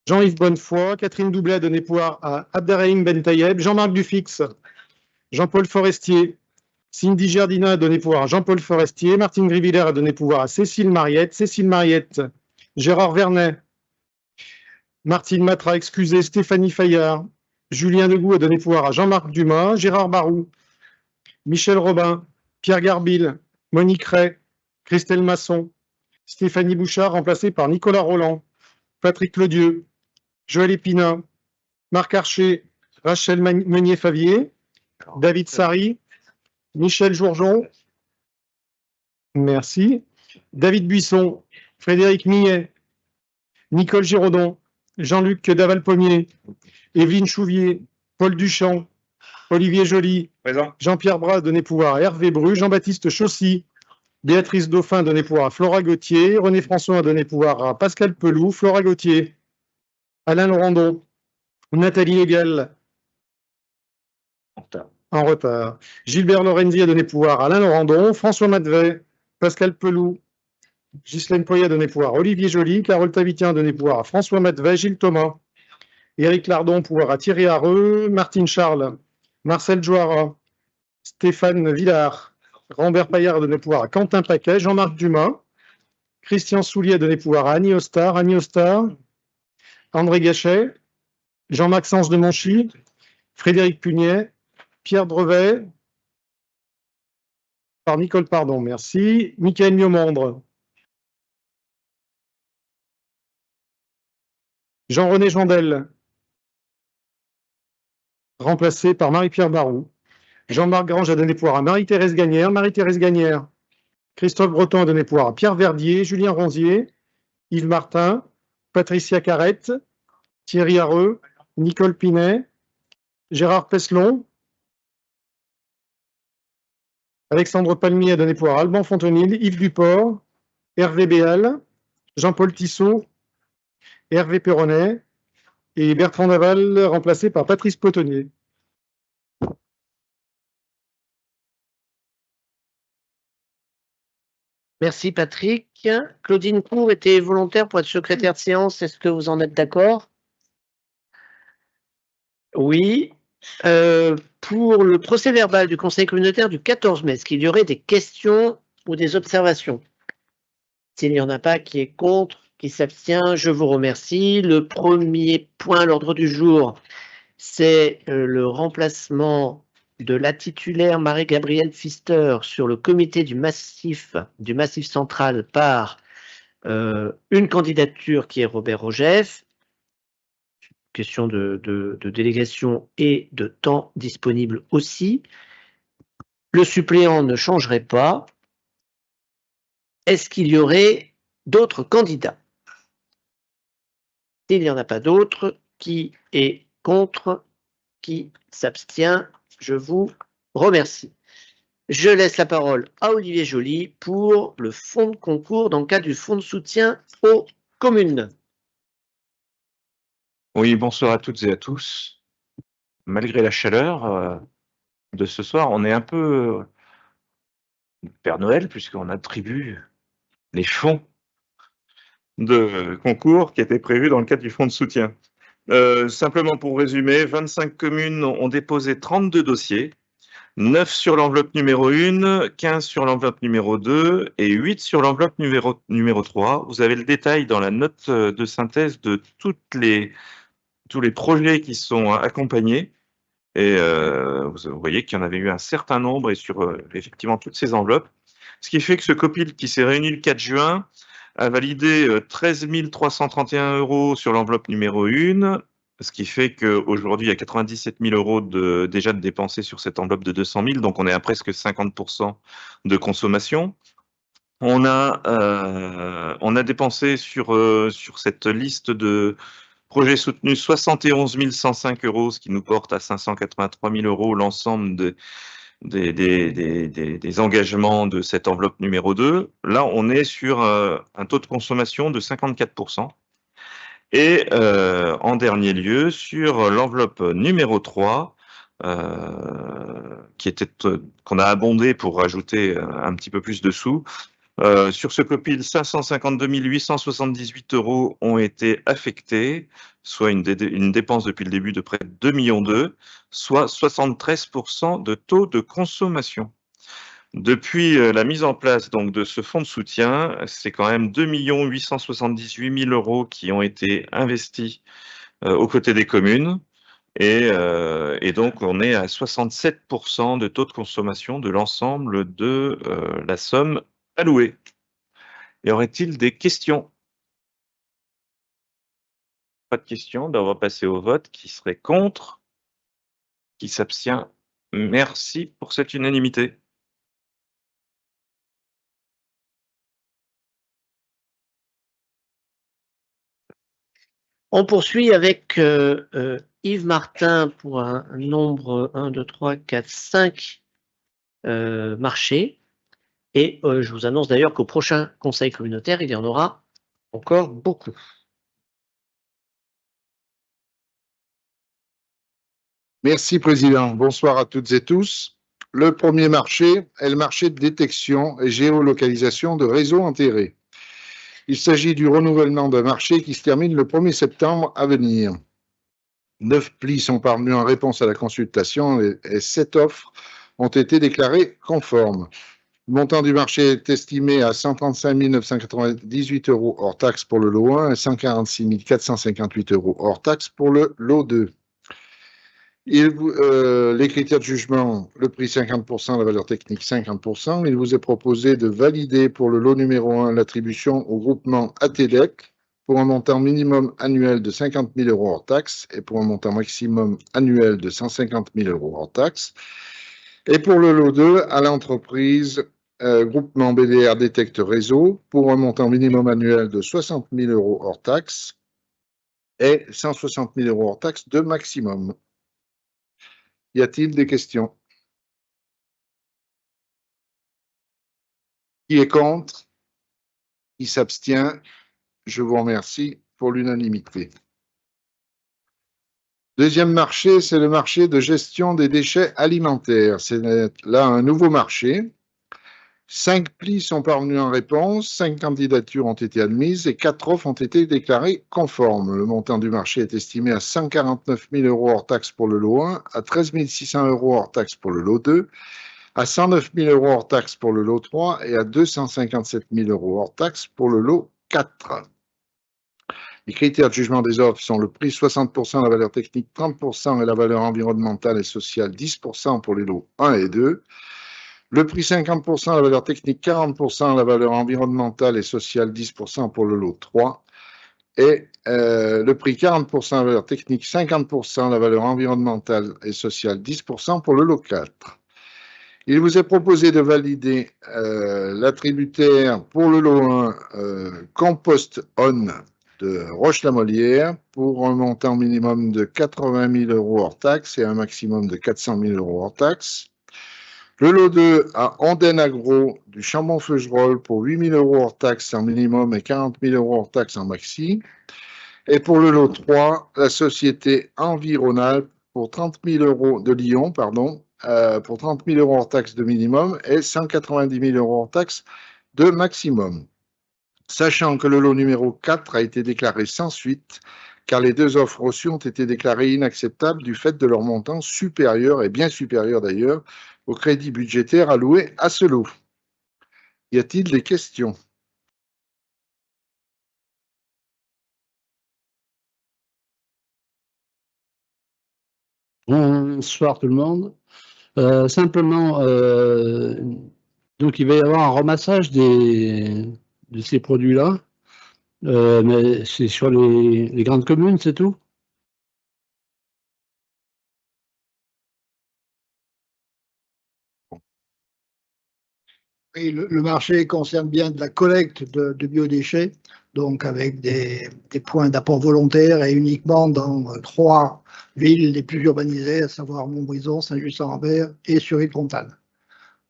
Jean-Yves Bonnefoy, Catherine Doublet a donné pouvoir à Abderrahim Ben Tayeb, Jean-Marc Dufix, Jean-Paul Forestier, Cindy Giardina a donné pouvoir à Jean-Paul Forestier, Martine Grivillers a donné pouvoir à Cécile Mariette, Gérard Vernet, Martine Matra, excusez, Stéphanie Fayard, Julien Degout a donné pouvoir à Jean-Marc Dumas, Gérard Barou, Michel Robin, Pierre Garbil, Monique Ray, Christelle Masson, Stéphanie Bouchard, remplacée par Nicolas Roland, Patrick Clodieux, Joël Épinat, Marc Archer, Rachel Meunier-Favier, David Sari, Michel Jourjon, merci, David Buisson, Frédéric Millet, Nicole Giraudon, Jean-Luc Daval-Pommier, Evelyne Chouvier, Paul Duchamp, Olivier Joly, Jean-Pierre Bras donné pouvoir à Hervé Bru, Jean-Baptiste Chaussy, Béatrice Dauphin donné pouvoir à Flora Gauthier, René François a donné pouvoir à Pascal Pelou, Flora Gauthier, Alain Laurendon, Nathalie Egal, en retard, Gilbert Lorenzi a donné pouvoir à Alain Laurendon, François Madvet, Pascal Pelou, Ghislaine Poyet a donné pouvoir à Olivier Joly, Carole Tavitien a donné pouvoir à François Madvet, Gilles Thomas, Éric Lardon, pouvoir à Thierry Hareux, Martine Charles, Marcel Jouara, Stéphane Villard, Rambert Paillard a donné pouvoir à Quentin Paquet, Jean-Marc Dumas, Christian Soulier a donné pouvoir à Annie Ostar, André Gachet, Jean-Maxence de Monchy, Frédéric Pugnet, Pierre Brevet, par Nicole Pardon, merci, Michael Miomandre, Jean-René Jandel, remplacé par Marie-Pierre Barou. Jean-Marc Grange a donné pouvoir à Marie-Thérèse Gagnère, Christophe Breton a donné pouvoir à Pierre Verdier, Julien Ronzier, Yves Martin, Patricia Carrette, Thierry Hareux, Nicole Pinet, Gérard Peslon, Alexandre Palmier a donné pouvoir à Alban Fontenil, Yves Duport, Hervé Béal, Jean-Paul Tissot, Hervé Perronnet et Bertrand Daval, remplacé par Patrice Potonnier. Merci Patrick. Claudine Cour était volontaire pour être secrétaire de séance. Est-ce que vous en êtes d'accord? Oui. Pour le procès-verbal du Conseil communautaire du 14 mai, est-ce qu'il y aurait des questions ou des observations? S'il n'y en a pas, qui est contre, qui s'abstient, je vous remercie. Le premier point à l'ordre du jour, c'est le remplacement de la titulaire Marie-Gabrielle Pfister sur le comité du Massif central par une candidature qui est Robert Rogef. Question de délégation et de temps disponible aussi. Le suppléant ne changerait pas. Est-ce qu'il y aurait d'autres candidats? S'il n'y en a pas d'autres, qui est contre? Qui s'abstient? Je vous remercie. Je laisse la parole à Olivier Joly pour le fonds de concours dans le cadre du fonds de soutien aux communes. Oui, bonsoir à toutes et à tous. Malgré la chaleur de ce soir, on est un peu Père Noël puisqu'on attribue les fonds de concours qui étaient prévus dans le cadre du fonds de soutien. Simplement pour résumer, 25 communes ont déposé 32 dossiers, 9 sur l'enveloppe numéro 1, 15 sur l'enveloppe numéro 2 et 8 sur l'enveloppe numéro 3. Vous avez le détail dans la note de synthèse de tous les projets qui sont accompagnés. Et vous voyez qu'il y en avait eu un certain nombre et sur effectivement toutes ces enveloppes. Ce qui fait que ce COPIL qui s'est réuni le 4 juin a validé 13 331 € sur l'enveloppe numéro 1, ce qui fait qu'aujourd'hui, il y a 97 000 € déjà de dépensés sur cette enveloppe de 200 000, donc on est à presque 50% de consommation. On a dépensé sur cette liste de projets soutenus 71 105 €, ce qui nous porte à 583 000 € l'ensemble des engagements de cette enveloppe numéro 2. Là, on est sur un taux de consommation de 54%. Et en dernier lieu, sur l'enveloppe numéro 3, qu'on a abondé pour rajouter un petit peu plus de sous, Sur ce COPIL, 552 878 € ont été affectés, soit une dépense depuis le début de près de 2,2 millions, soit 73% de taux de consommation. Depuis la mise en place donc de ce fonds de soutien, c'est quand même 2 878 000 € qui ont été investis aux côtés des communes. Et donc, on est à 67% de taux de consommation de l'ensemble de la somme allouée. Y aurait-il des questions? Pas de questions, ben on va passer au vote. Qui serait contre? Qui s'abstient? Merci pour cette unanimité. On poursuit avec Yves Martin pour un nombre 1, 2, 3, 4, 5 marchés. Et je vous annonce d'ailleurs qu'au prochain conseil communautaire, il y en aura encore beaucoup. Merci, Président. Bonsoir à toutes et tous. Le premier marché est le marché de détection et géolocalisation de réseaux enterrés. Il s'agit du renouvellement d'un marché qui se termine le 1er septembre à venir. 9 plis sont parvenus en réponse à la consultation et 7 offres ont été déclarées conformes. Le montant du marché est estimé à 135 998 € hors taxe pour le lot 1 et 146 458 € hors taxe pour le lot 2. Les critères de jugement, le prix 50%, la valeur technique 50%. Il vous est proposé de valider pour le lot numéro 1 l'attribution au groupement ATDEC pour un montant minimum annuel de 50 000 € hors taxe et pour un montant maximum annuel de 150 000 € hors taxe. Et pour le lot 2, à l'entreprise groupement BDR Détecte Réseau pour un montant minimum annuel de 60 000 € hors taxe et 160 000 € hors taxe de maximum. Y a-t-il des questions? Qui est contre? Qui s'abstient? Je vous remercie pour l'unanimité. Deuxième marché, c'est le marché de gestion des déchets alimentaires. C'est là un nouveau marché. 5 plis sont parvenus en réponse, 5 candidatures ont été admises et 4 offres ont été déclarées conformes. Le montant du marché est estimé à 149 000 € hors taxe pour le lot 1, à 13 600 € hors taxe pour le lot 2, à 109 000 € hors taxe pour le lot 3 et à 257 000 € hors taxe pour le lot 4. Les critères de jugement des offres sont le prix 60%, la valeur technique 30% et la valeur environnementale et sociale 10% pour les lots 1 et 2. Le prix 50%, la valeur technique 40%, la valeur environnementale et sociale 10% pour le lot 3. Et le prix 40%, la valeur technique 50%, la valeur environnementale et sociale 10% pour le lot 4. Il vous est proposé de valider l'attributaire pour le lot 1 Compost On de Roche-la-Molière pour un montant minimum de 80 000 € hors taxe et un maximum de 400 000 € hors taxe. Le lot 2 à Ondaine Agro du Chambon-Feugerolles pour 8 000 € hors taxe en minimum et 40 000 € hors taxe en maxi. Et pour le lot 3, la société Environal pour 30 000 € de Lyon, pour 30 000 € hors taxe de minimum et 190 000 € hors taxe de maximum. Sachant que le lot numéro 4 a été déclaré sans suite, car les 2 offres reçues ont été déclarées inacceptables du fait de leur montant supérieur, et bien supérieur d'ailleurs, au crédit budgétaire alloué à ce lot. Y a-t-il des questions? Bonsoir tout le monde. Simplement, donc il va y avoir un ramassage de ces produits-là, mais c'est sur les grandes communes, c'est tout? Et le marché concerne bien de la collecte de biodéchets, donc avec des points d'apport volontaire et uniquement dans 3 villes les plus urbanisées, à savoir Montbrison, Saint-Just-en-Rambert et sur Île-Fontane.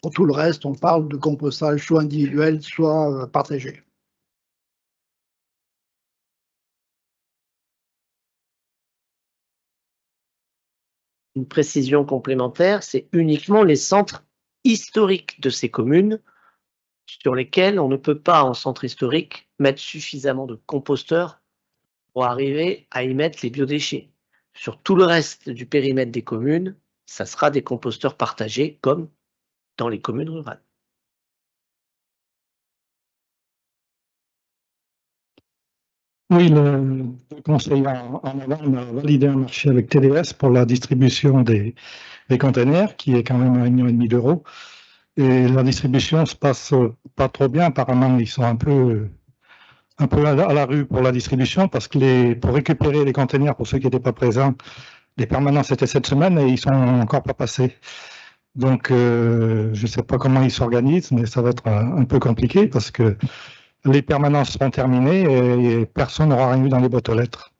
Pour tout le reste, on parle de compostage soit individuel, soit partagé. Une précision complémentaire, c'est uniquement les centres historiques de ces communes sur lesquels on ne peut pas, en centre historique, mettre suffisamment de composteurs pour arriver à y mettre les biodéchets. Sur tout le reste du périmètre des communes, ça sera des composteurs partagés, comme dans les communes rurales. Oui, le conseil en avant a validé un marché avec TDS pour la distribution des containers, qui est quand même à 1,5 million d'euros. Et la distribution se passe pas trop bien. Apparemment, ils sont un peu à la rue pour la distribution, parce que pour récupérer les containers, pour ceux qui n'étaient pas présents, les permanences étaient cette semaine et ils sont encore pas passés. Donc, je ne sais pas comment ils s'organisent, mais ça va être un peu compliqué parce que les permanences seront terminées et personne n'aura rien eu dans les boîtes aux lettres.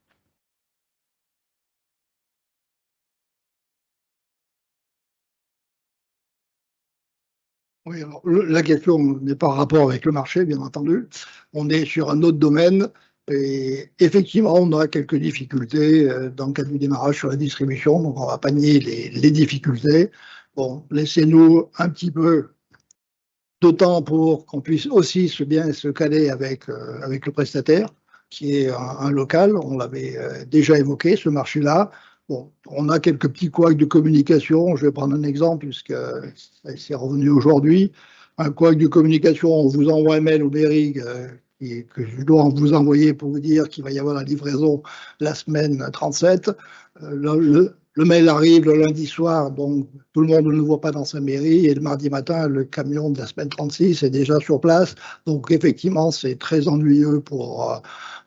Oui, alors, la question n'est pas en rapport avec le marché, bien entendu. On est sur un autre domaine et effectivement, on a quelques difficultés dans le cadre du démarrage sur la distribution, donc on va pas nier les difficultés. Bon, laissez-nous un petit peu de temps pour qu'on puisse aussi bien se caler avec le prestataire, qui est un local. On l'avait déjà évoqué, ce marché-là. Bon, on a quelques petits couacs de communication. Je vais prendre un exemple, puisque c'est revenu aujourd'hui. Un couac de communication, on vous envoie un mail au mairie que je dois vous envoyer pour vous dire qu'il va y avoir la livraison la semaine 37. Le mail arrive le lundi soir, donc tout le monde ne le voit pas dans sa mairie, et le mardi matin, le camion de la semaine 36 est déjà sur place. Donc effectivement, c'est très ennuyeux pour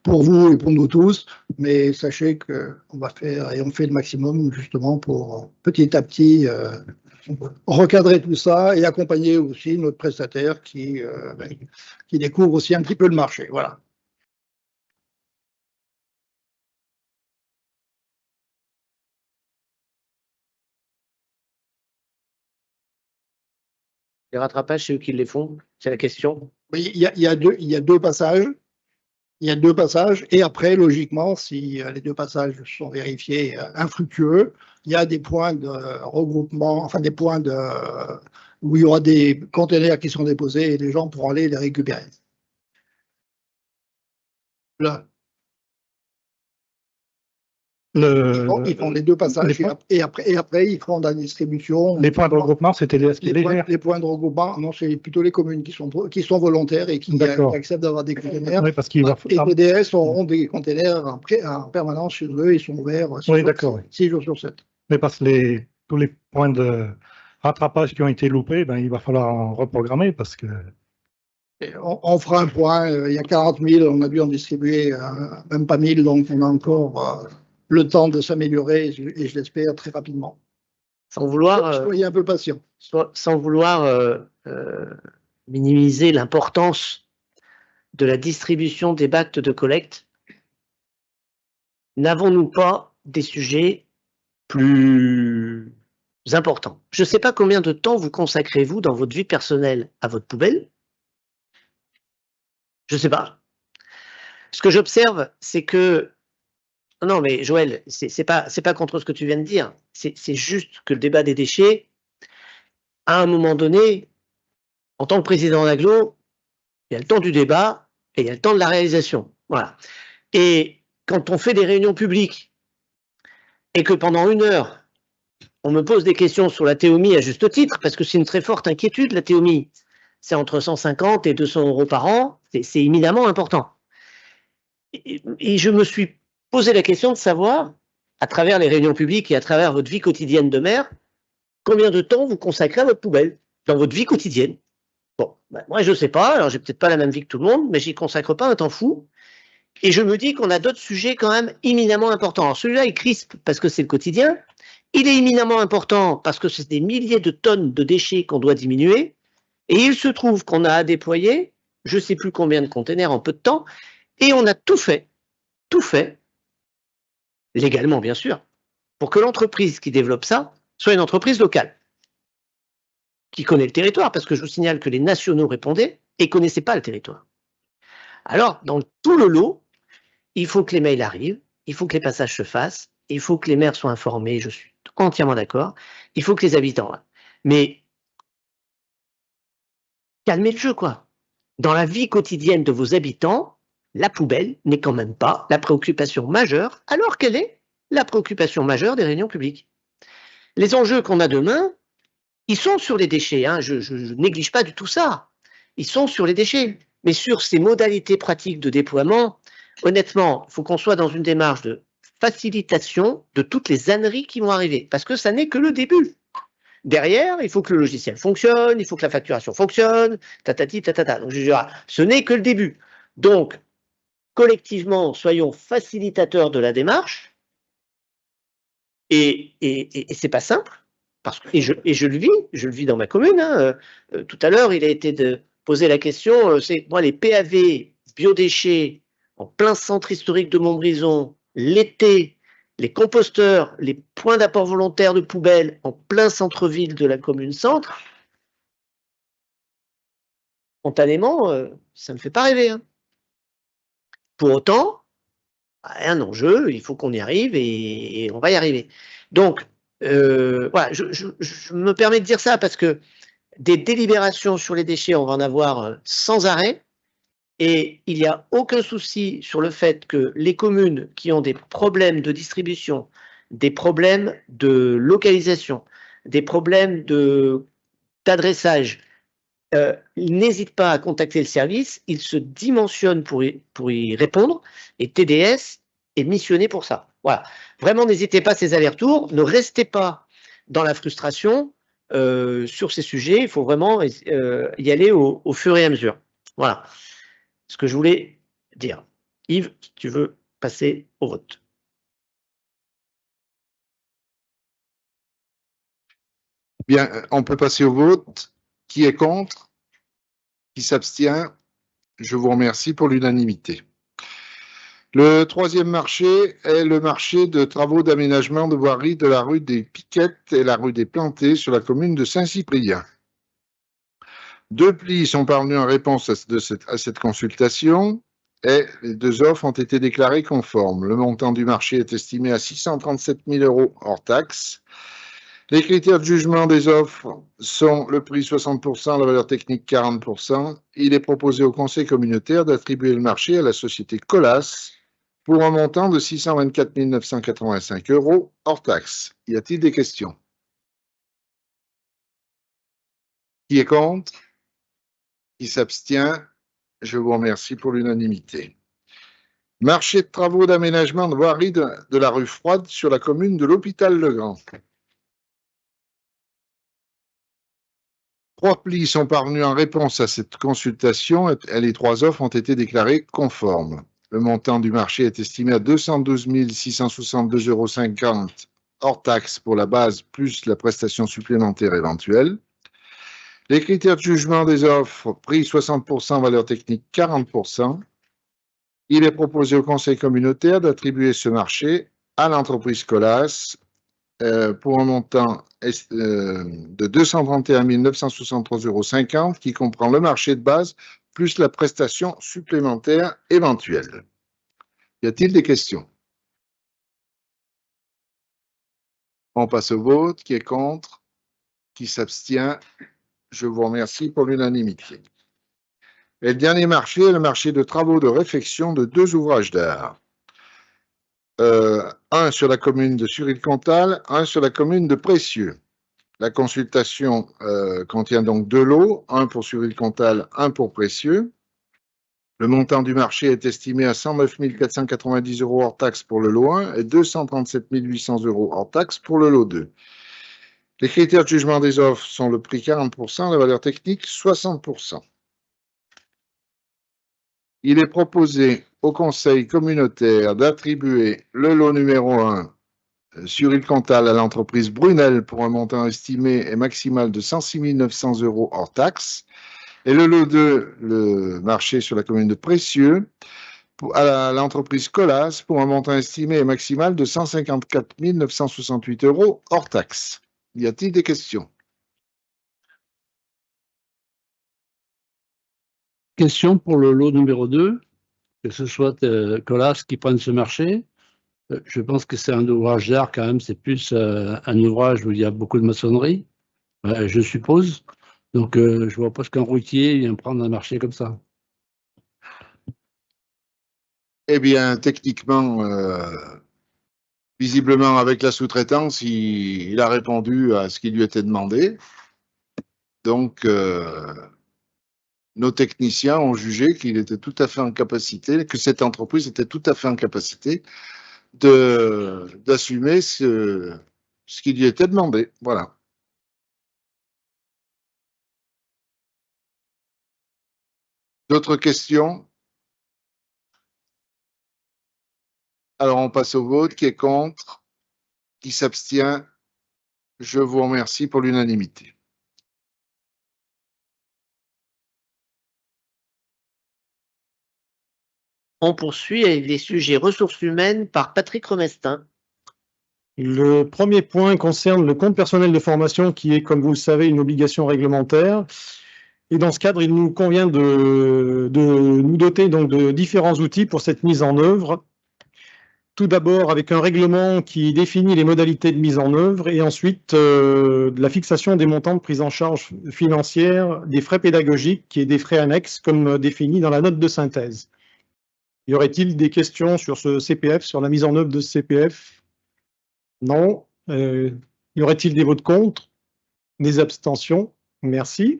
vous et pour nous tous, mais sachez qu'on va faire et on fait le maximum justement pour petit à petit recadrer tout ça et accompagner aussi notre prestataire qui découvre aussi un petit peu le marché. Voilà. Les rattrapages, c'est eux qui les font, c'est la question. Oui, il y a deux passages. Il y a deux passages, et après, logiquement, si les deux passages sont vérifiés infructueux, il y a des points de regroupement, enfin des points où il y aura des conteneurs qui sont déposés et les gens pourront aller les récupérer. Là. Ils font les deux passages et après ils font la distribution. Les points de regroupement, c'est TDS qui les gère. Les points de regroupement, non, c'est plutôt les communes qui sont volontaires et qui acceptent d'avoir des containers. Oui, parce qu'il va... Les TDS auront des containers en permanence chez eux, ils sont ouverts 6 jours sur 7. Mais parce que tous les points de rattrapage qui ont été loupés, ben, il va falloir en reprogrammer parce que... On fera un point, il y a 40 000, on a dû en distribuer même pas 1000, donc on a encore le temps de s'améliorer et je l'espère très rapidement. Sans vouloir, soyez un peu patient. Sans vouloir minimiser l'importance de la distribution des bacs de collecte, n'avons-nous pas des sujets plus importants? Je ne sais pas combien de temps vous consacrez-vous dans votre vie personnelle à votre poubelle. Je ne sais pas. Ce que j'observe, c'est que... Non, mais Joël, c'est pas contre ce que tu viens de dire. C'est juste que le débat des déchets, à un moment donné, en tant que président d'Aglo, il y a le temps du débat et il y a le temps de la réalisation. Voilà. Et quand on fait des réunions publiques et que pendant 1 heure, on me pose des questions sur la TOMI à juste titre, parce que c'est une très forte inquiétude, la TOMI. C'est entre 150 et 200 euros par an, c'est éminemment important. Et je me suis posé la question de savoir, à travers les réunions publiques et à travers votre vie quotidienne de maire, combien de temps vous consacrez à votre poubelle dans votre vie quotidienne. Bon, ben moi je ne sais pas, alors j'ai peut-être pas la même vie que tout le monde, mais j'y consacre pas un temps fou. Et je me dis qu'on a d'autres sujets quand même éminemment importants. Alors celui-là est crisp parce que c'est le quotidien. Il est éminemment important parce que c'est des milliers de tonnes de déchets qu'on doit diminuer. Et il se trouve qu'on a à déployer, je ne sais plus combien de containers en peu de temps, et on a tout fait, légalement bien sûr, pour que l'entreprise qui développe ça soit une entreprise locale, qui connaît le territoire, parce que je vous signale que les nationaux répondaient et ne connaissaient pas le territoire. Alors, dans tout le lot, il faut que les mails arrivent, il faut que les passages se fassent, il faut que les maires soient informés, je suis entièrement d'accord, il faut que les habitants... Mais calmez le jeu, quoi. dans la vie quotidienne de vos habitants, la poubelle n'est quand même pas la préoccupation majeure, alors qu'elle est la préoccupation majeure des réunions publiques. Les enjeux qu'on a demain, ils sont sur les déchets, hein, je néglige pas du tout ça, ils sont sur les déchets, mais sur ces modalités pratiques de déploiement, honnêtement, il faut qu'on soit dans une démarche de facilitation de toutes les âneries qui vont arriver, parce que ça n'est que le début. Derrière, il faut que le logiciel fonctionne, il faut que la facturation fonctionne, tatati, tatata. Donc, je dirais, ce n'est que le début. Donc, collectivement, soyons facilitateurs de la démarche, et c'est pas simple, parce que, et je le vis dans ma commune. Hein, tout à l'heure, il a été de poser la question, c'est moi les PAV biodéchets en plein centre historique de Montbrison, l'été, les composteurs, les points d'apport volontaire de poubelles en plein centre-ville de la commune centre, spontanément, ça ne me fait pas rêver. Hein. Pour autant, un enjeu, il faut qu'on y arrive et on va y arriver. Donc, voilà, je me permets de dire ça parce que des délibérations sur les déchets, on va en avoir sans arrêt. Et il n'y a aucun souci sur le fait que les communes qui ont des problèmes de distribution, des problèmes de localisation, des problèmes d'adressage, ils n'hésitent pas à contacter le service, ils se dimensionnent pour y répondre, et TDS est missionné pour ça. Voilà. Vraiment, n'hésitez pas à ces allers-retours, ne restez pas dans la frustration sur ces sujets, il faut vraiment y aller au fur et à mesure. Voilà ce que je voulais dire. Yves, si tu veux passer au vote. Bien, on peut passer au vote. Qui est contre? Qui s'abstient? Je vous remercie pour l'unanimité. Le troisième marché est le marché de travaux d'aménagement de voirie de la rue des Piquettes et la rue des Plantées sur la commune de Saint-Cyprien. 2 plis sont parvenus en réponse à cette consultation et les 2 offres ont été déclarées conformes. Le montant du marché est estimé à 637 000 € hors taxes. Les critères de jugement des offres sont le prix 60%, la valeur technique 40%. Il est proposé au conseil communautaire d'attribuer le marché à la société Colas pour un montant de 624 985 € hors taxes. Y a-t-il des questions? Qui est contre? Qui s'abstient? Je vous remercie pour l'unanimité. Marché de travaux d'aménagement de voirie de la rue Froide sur la commune de l'Hôpital-le-Grand. 3 plis sont parvenus en réponse à cette consultation et les 3 offres ont été déclarées conformes. Le montant du marché est estimé à 212 662,50 € hors taxe pour la base plus la prestation supplémentaire éventuelle. Les critères de jugement des offres, prix 60%, valeur technique 40%. Il est proposé au conseil communautaire d'attribuer ce marché à l'entreprise Colas pour un montant de 231 963,50 € qui comprend le marché de base plus la prestation supplémentaire éventuelle. Y a-t-il des questions? On passe au vote. Qui est contre? Qui s'abstient? Je vous remercie pour l'unanimité. Et le dernier marché est le marché de travaux de réfection de 2 ouvrages d'art. Un sur la commune de Suril-Comtal, un sur la commune de Précieux. La consultation contient donc 2 lots, un pour Suril-Comtal, un pour Précieux. Le montant du marché est estimé à 109 490 € hors taxe pour le lot 1 et 237 800 € hors taxe pour le lot 2. Les critères de jugement des offres sont le prix 40%, la valeur technique 60%. Il est proposé au conseil communautaire d'attribuer le lot numéro 1 Suril-Comtal à l'entreprise Brunel pour un montant estimé et maximal de 106 900 € hors taxe. Et le lot 2, le marché sur la commune de Précieux, à l'entreprise Colas pour un montant estimé et maximal de 154 968 € hors taxe. Y a-t-il des questions? Question pour le lot numéro 2, que ce soit Colas qui prenne ce marché. Je pense que c'est un ouvrage d'art quand même, c'est plus un ouvrage où il y a beaucoup de maçonnerie, je suppose. Donc je vois pas ce qu'un routier vient prendre un marché comme ça. Eh bien, techniquement, visiblement, avec la sous-traitance, il a répondu à ce qui lui était demandé. Donc, nos techniciens ont jugé qu'il était tout à fait en capacité, que cette entreprise était tout à fait en capacité d'assumer ce qui lui était demandé. Voilà. D'autres questions? Alors, on passe au vote. Qui est contre? Qui s'abstient? Je vous remercie pour l'unanimité. On poursuit avec les sujets ressources humaines par Patrick Remestin. Le premier point concerne le compte personnel de formation qui est, comme vous le savez, une obligation réglementaire. Et dans ce cadre, il nous convient de nous doter donc de différents outils pour cette mise en œuvre. Tout d'abord avec un règlement qui définit les modalités de mise en œuvre et ensuite la fixation des montants de prise en charge financière des frais pédagogiques et des frais annexes comme défini dans la note de synthèse. Y aurait-il des questions sur ce CPF, sur la mise en œuvre de ce CPF? Non. Y aurait-il des votes contre? Des abstentions? Merci.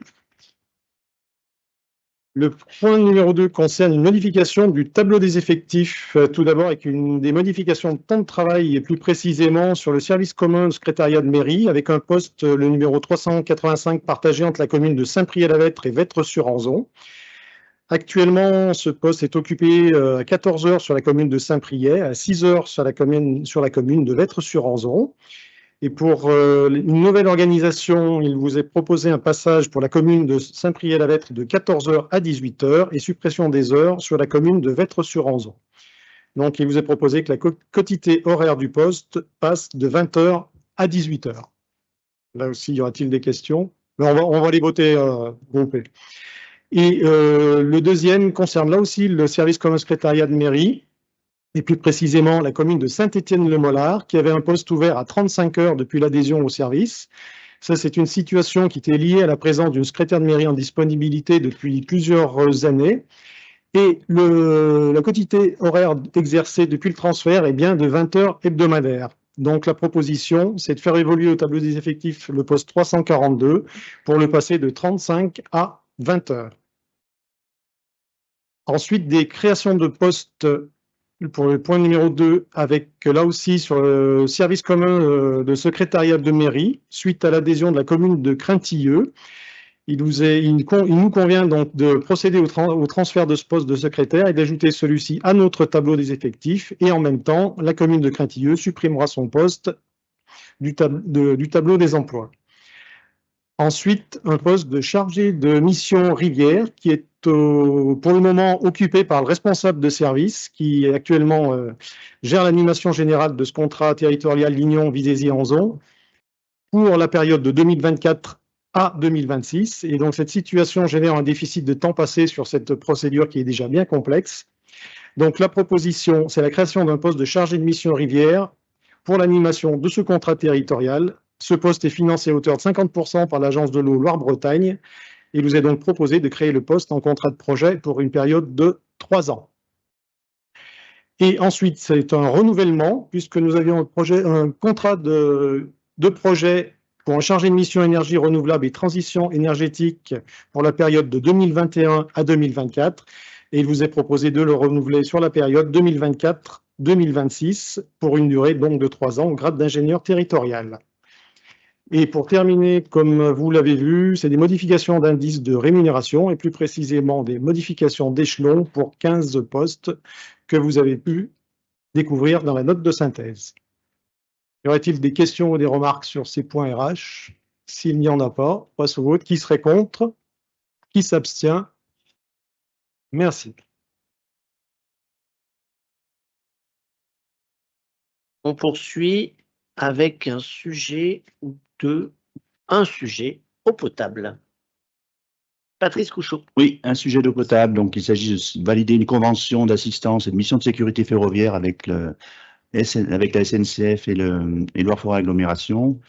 Le point numéro 2 concerne une modification du tableau des effectifs, tout d'abord avec des modifications de temps de travail et plus précisément sur le service commun de secrétariat de mairie avec un poste, le numéro 385, partagé entre la commune de Saint-Priest-la-Vêtre et Vêtre-sur-Anzon. Actuellement, ce poste est occupé à 14 heures sur la commune de Saint-Priest, à 6 heures sur la commune de Vêtre-sur-Anzon. Et pour une nouvelle organisation, il vous est proposé un passage pour la commune de Saint-Priest-la-Vêtre de 14 heures à 18 heures et suppression des heures sur la commune de Vêtre-sur-Anzon. Donc, il vous est proposé que la quotité horaire du poste passe de 20 heures à 18 heures. Là aussi, y aura-t-il des questions? Mais on va les voter groupés. Et le deuxième concerne là aussi le service commun secrétariat de mairie, et plus précisément la commune de Saint-Étienne-le-Mollard, qui avait un poste ouvert à 35 heures depuis l'adhésion au service. Ça, c'est une situation qui était liée à la présence d'une secrétaire de mairie en disponibilité depuis plusieurs années. Et la quotité horaire exercée depuis le transfert est bien de 20 heures hebdomadaires. Donc, la proposition, c'est de faire évoluer au tableau des effectifs le poste 342 pour le passer de 35 à 20 heures. Ensuite, des créations de postes pour le point numéro 2, avec là aussi sur le service commun de secrétariat de mairie, suite à l'adhésion de la commune de Craintilleux. Il nous convient donc de procéder au transfert de ce poste de secrétaire et d'ajouter celui-ci à notre tableau des effectifs. Et en même temps, la commune de Craintilleux supprimera son poste du tableau des emplois. Ensuite, un poste de chargé de mission rivière qui est pour le moment occupé par le responsable de service qui actuellement gère l'animation générale de ce contrat territorial Lignon-Vidési-Anzon pour la période de 2024 à 2026. Et donc, cette situation génère un déficit de temps passé sur cette procédure qui est déjà bien complexe. Donc, la proposition, c'est la création d'un poste de chargé de mission rivière pour l'animation de ce contrat territorial. Ce poste est financé à hauteur de 50% par l'Agence de l'eau Loire-Bretagne. Il vous est donc proposé de créer le poste en contrat de projet pour une période de 3 ans. Et ensuite, c'est un renouvellement, puisque nous avions un contrat de projet pour un chargé de mission énergie renouvelable et transition énergétique pour la période de 2021 à 2024. Et il vous est proposé de le renouveler sur la période 2024-2026 pour une durée donc de 3 ans au grade d'ingénieur territorial. Et pour terminer, comme vous l'avez vu, c'est des modifications d'indices de rémunération et plus précisément des modifications d'échelon pour 15 postes que vous avez pu découvrir dans la note de synthèse. Y aurait-il des questions ou des remarques sur ces points RH? S'il n'y en a pas, on passe au vote. Qui serait contre? Qui s'abstient? Merci. On poursuit avec un sujet eau potable. Patrice Couchot. Oui, un sujet d'eau potable. Donc, il s'agit de valider une convention d'assistance et de mission de sécurité ferroviaire avec la SNCF et Loire-Forêt Agglomération.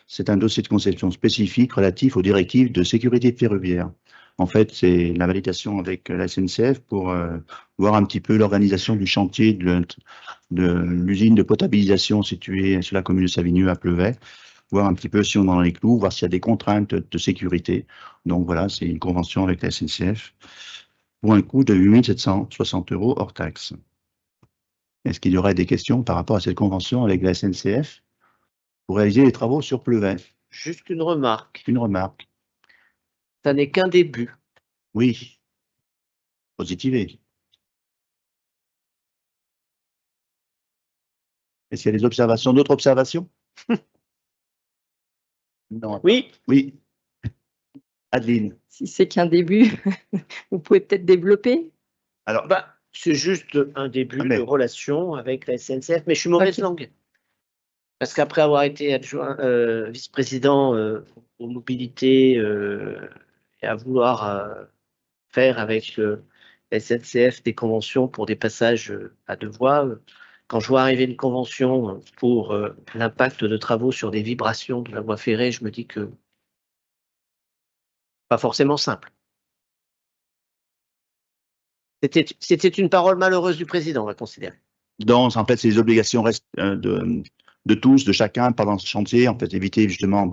C'est un dossier de conception spécifique relatif aux directives de sécurité ferroviaire. En fait, c'est la validation avec la SNCF pour voir un petit peu l'organisation du chantier de l'usine de potabilisation située sur la commune de Savigneux à Pleuvay, voir un petit peu si on est dans les clous, voir s'il y a des contraintes de sécurité. Donc voilà, c'est une convention avec la SNCF pour un coût de 8 760 € hors taxe. Est-ce qu'il y aurait des questions par rapport à cette convention avec la SNCF pour réaliser les travaux sur Pleuvay? Juste une remarque. Une remarque. Ça n'est qu'un début. Oui. Positivé. Est-ce qu'il y a des observations, d'autres observations? Non. Oui. Oui. Adeline. Si c'est qu'un début, vous pouvez peut-être développer. Alors, C'est juste un début Ah, mais- de relation avec la SNCF, mais je suis mauvaise Ok. langue. Parce qu'après avoir été adjoint, vice-président aux mobilités et à vouloir faire avec la SNCF des conventions pour des passages à deux voies, quand je vois arriver une convention pour l'impact de travaux sur des vibrations de la voie ferrée, je me dis que pas forcément simple. C'était une parole malheureuse du président, on va considérer. en fait, c'est les obligations restent de tous, de chacun pendant ce chantier, en fait, éviter justement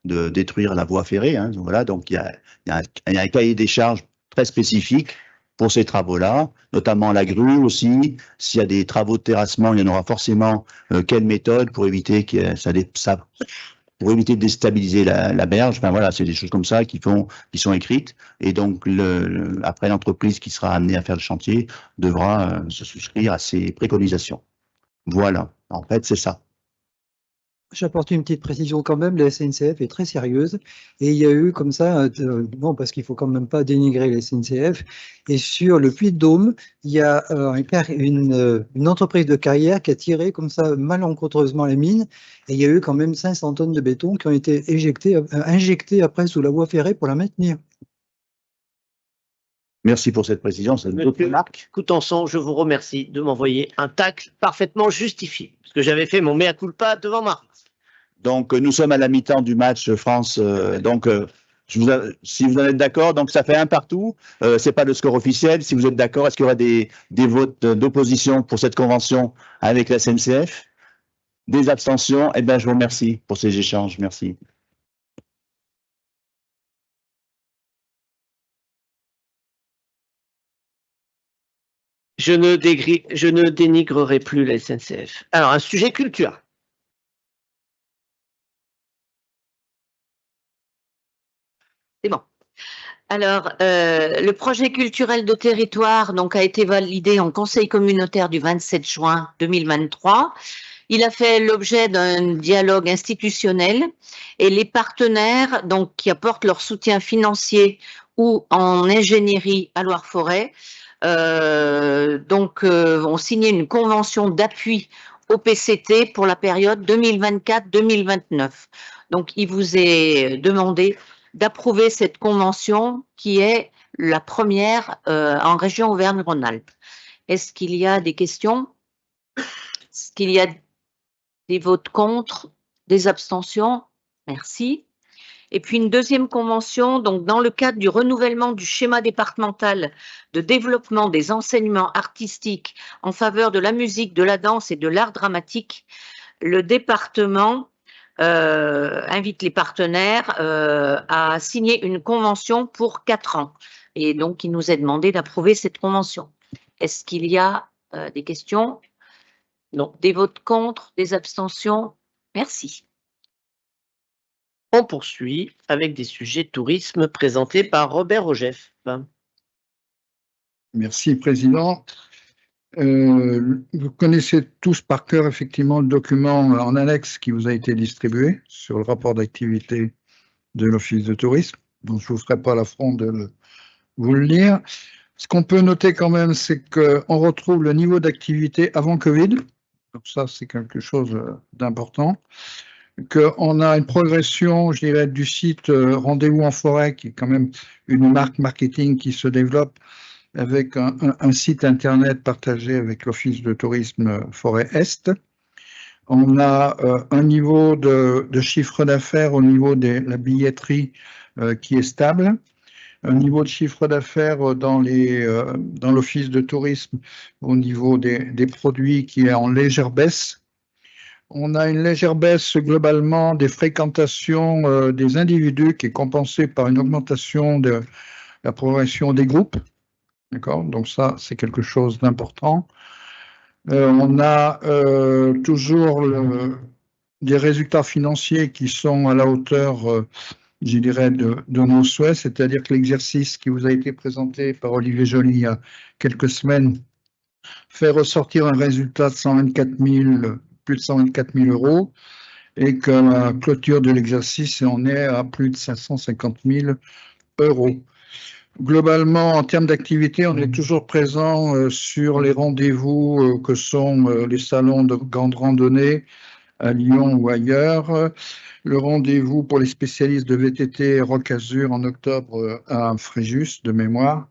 de détruire la voie ferrée. Hein. Voilà, donc il y a un cahier des charges très spécifique pour ces travaux-là, notamment la grue aussi. S'il y a des travaux de terrassement, il y en aura forcément quelle méthode pour éviter que pour éviter de déstabiliser la berge. Enfin voilà, c'est des choses comme ça qui sont écrites. Et donc après, l'entreprise qui sera amenée à faire le chantier devra se souscrire à ces préconisations. Voilà, en fait, c'est ça. J'apporte une petite précision quand même, la SNCF est très sérieuse et il y a eu comme ça, bon parce qu'il faut quand même pas dénigrer la SNCF, et sur le Puy-de-Dôme, il y a une entreprise de carrière qui a tiré comme ça malencontreusement la mine et il y a eu quand même 500 tonnes de béton qui ont été injectées après sous la voie ferrée pour la maintenir. Merci pour cette précision. D'autres remarques? Coutençon, je vous remercie de m'envoyer un tacle parfaitement justifié, parce que j'avais fait mon mea culpa devant Marc. Donc, nous sommes à la mi-temps du match France. Si vous en êtes d'accord, donc ça fait 1 partout. C'est pas le score officiel. Si vous êtes d'accord, est-ce qu'il y aura des votes d'opposition pour cette convention avec la SNCF? Des abstentions? Eh bien, je vous remercie pour ces échanges. Merci. Je ne dénigrerai plus la SNCF. Alors, un sujet culture. C'est bon. Alors, le projet culturel de territoire donc, a été validé en conseil communautaire du 27 juin 2023. Il a fait l'objet d'un dialogue institutionnel et les partenaires donc, qui apportent leur soutien financier ou en ingénierie à Loire-Forêt ont signé une convention d'appui au PCT pour la période 2024-2029. Donc, il vous est demandé d'approuver cette convention qui est la première en région Auvergne-Rhône-Alpes. Est-ce qu'il y a des questions? Est-ce qu'il y a des votes contre, des abstentions? Merci. Et puis une deuxième convention, donc dans le cadre du renouvellement du schéma départemental de développement des enseignements artistiques en faveur de la musique, de la danse et de l'art dramatique, le département invite les partenaires à signer une convention pour 4 ans. Et donc, il nous est demandé d'approuver cette convention. Est-ce qu'il y a des questions? Non. Des votes contre, des abstentions? Merci. On poursuit avec des sujets tourisme présentés par Robert Ogef. Merci, Président. Vous connaissez tous par cœur effectivement le document en annexe qui vous a été distribué sur le rapport d'activité de l'Office de tourisme. Donc, je ne vous ferai pas l'affront de vous le lire. Ce qu'on peut noter quand même, c'est qu'on retrouve le niveau d'activité avant Covid. Donc ça, c'est quelque chose d'important. Qu'on a une progression, je dirais, du site Rendez-vous en forêt, qui est quand même une marque marketing qui se développe avec un site internet partagé avec l'Office de tourisme Forêt Est. On a un niveau de chiffre d'affaires au niveau de la billetterie qui est stable. un niveau de chiffre d'affaires dans l'office de tourisme au niveau des produits qui est en légère baisse. On a une légère baisse globalement des fréquentations des individus qui est compensée par une augmentation de la progression des groupes. D'accord? Donc ça, c'est quelque chose d'important. On a toujours des résultats financiers qui sont à la hauteur, je dirais, de nos souhaits, c'est-à-dire que l'exercice qui vous a été présenté par Olivier Joly il y a quelques semaines fait ressortir un résultat de plus de 124 000 euros et que la clôture de l'exercice en est à plus de 550 000 euros. Globalement, en termes d'activité, on est toujours présent sur les rendez-vous que sont les salons de grande randonnée à Lyon ou ailleurs. Le rendez-vous pour les spécialistes de VTT Rock Azur en octobre à Fréjus, de mémoire.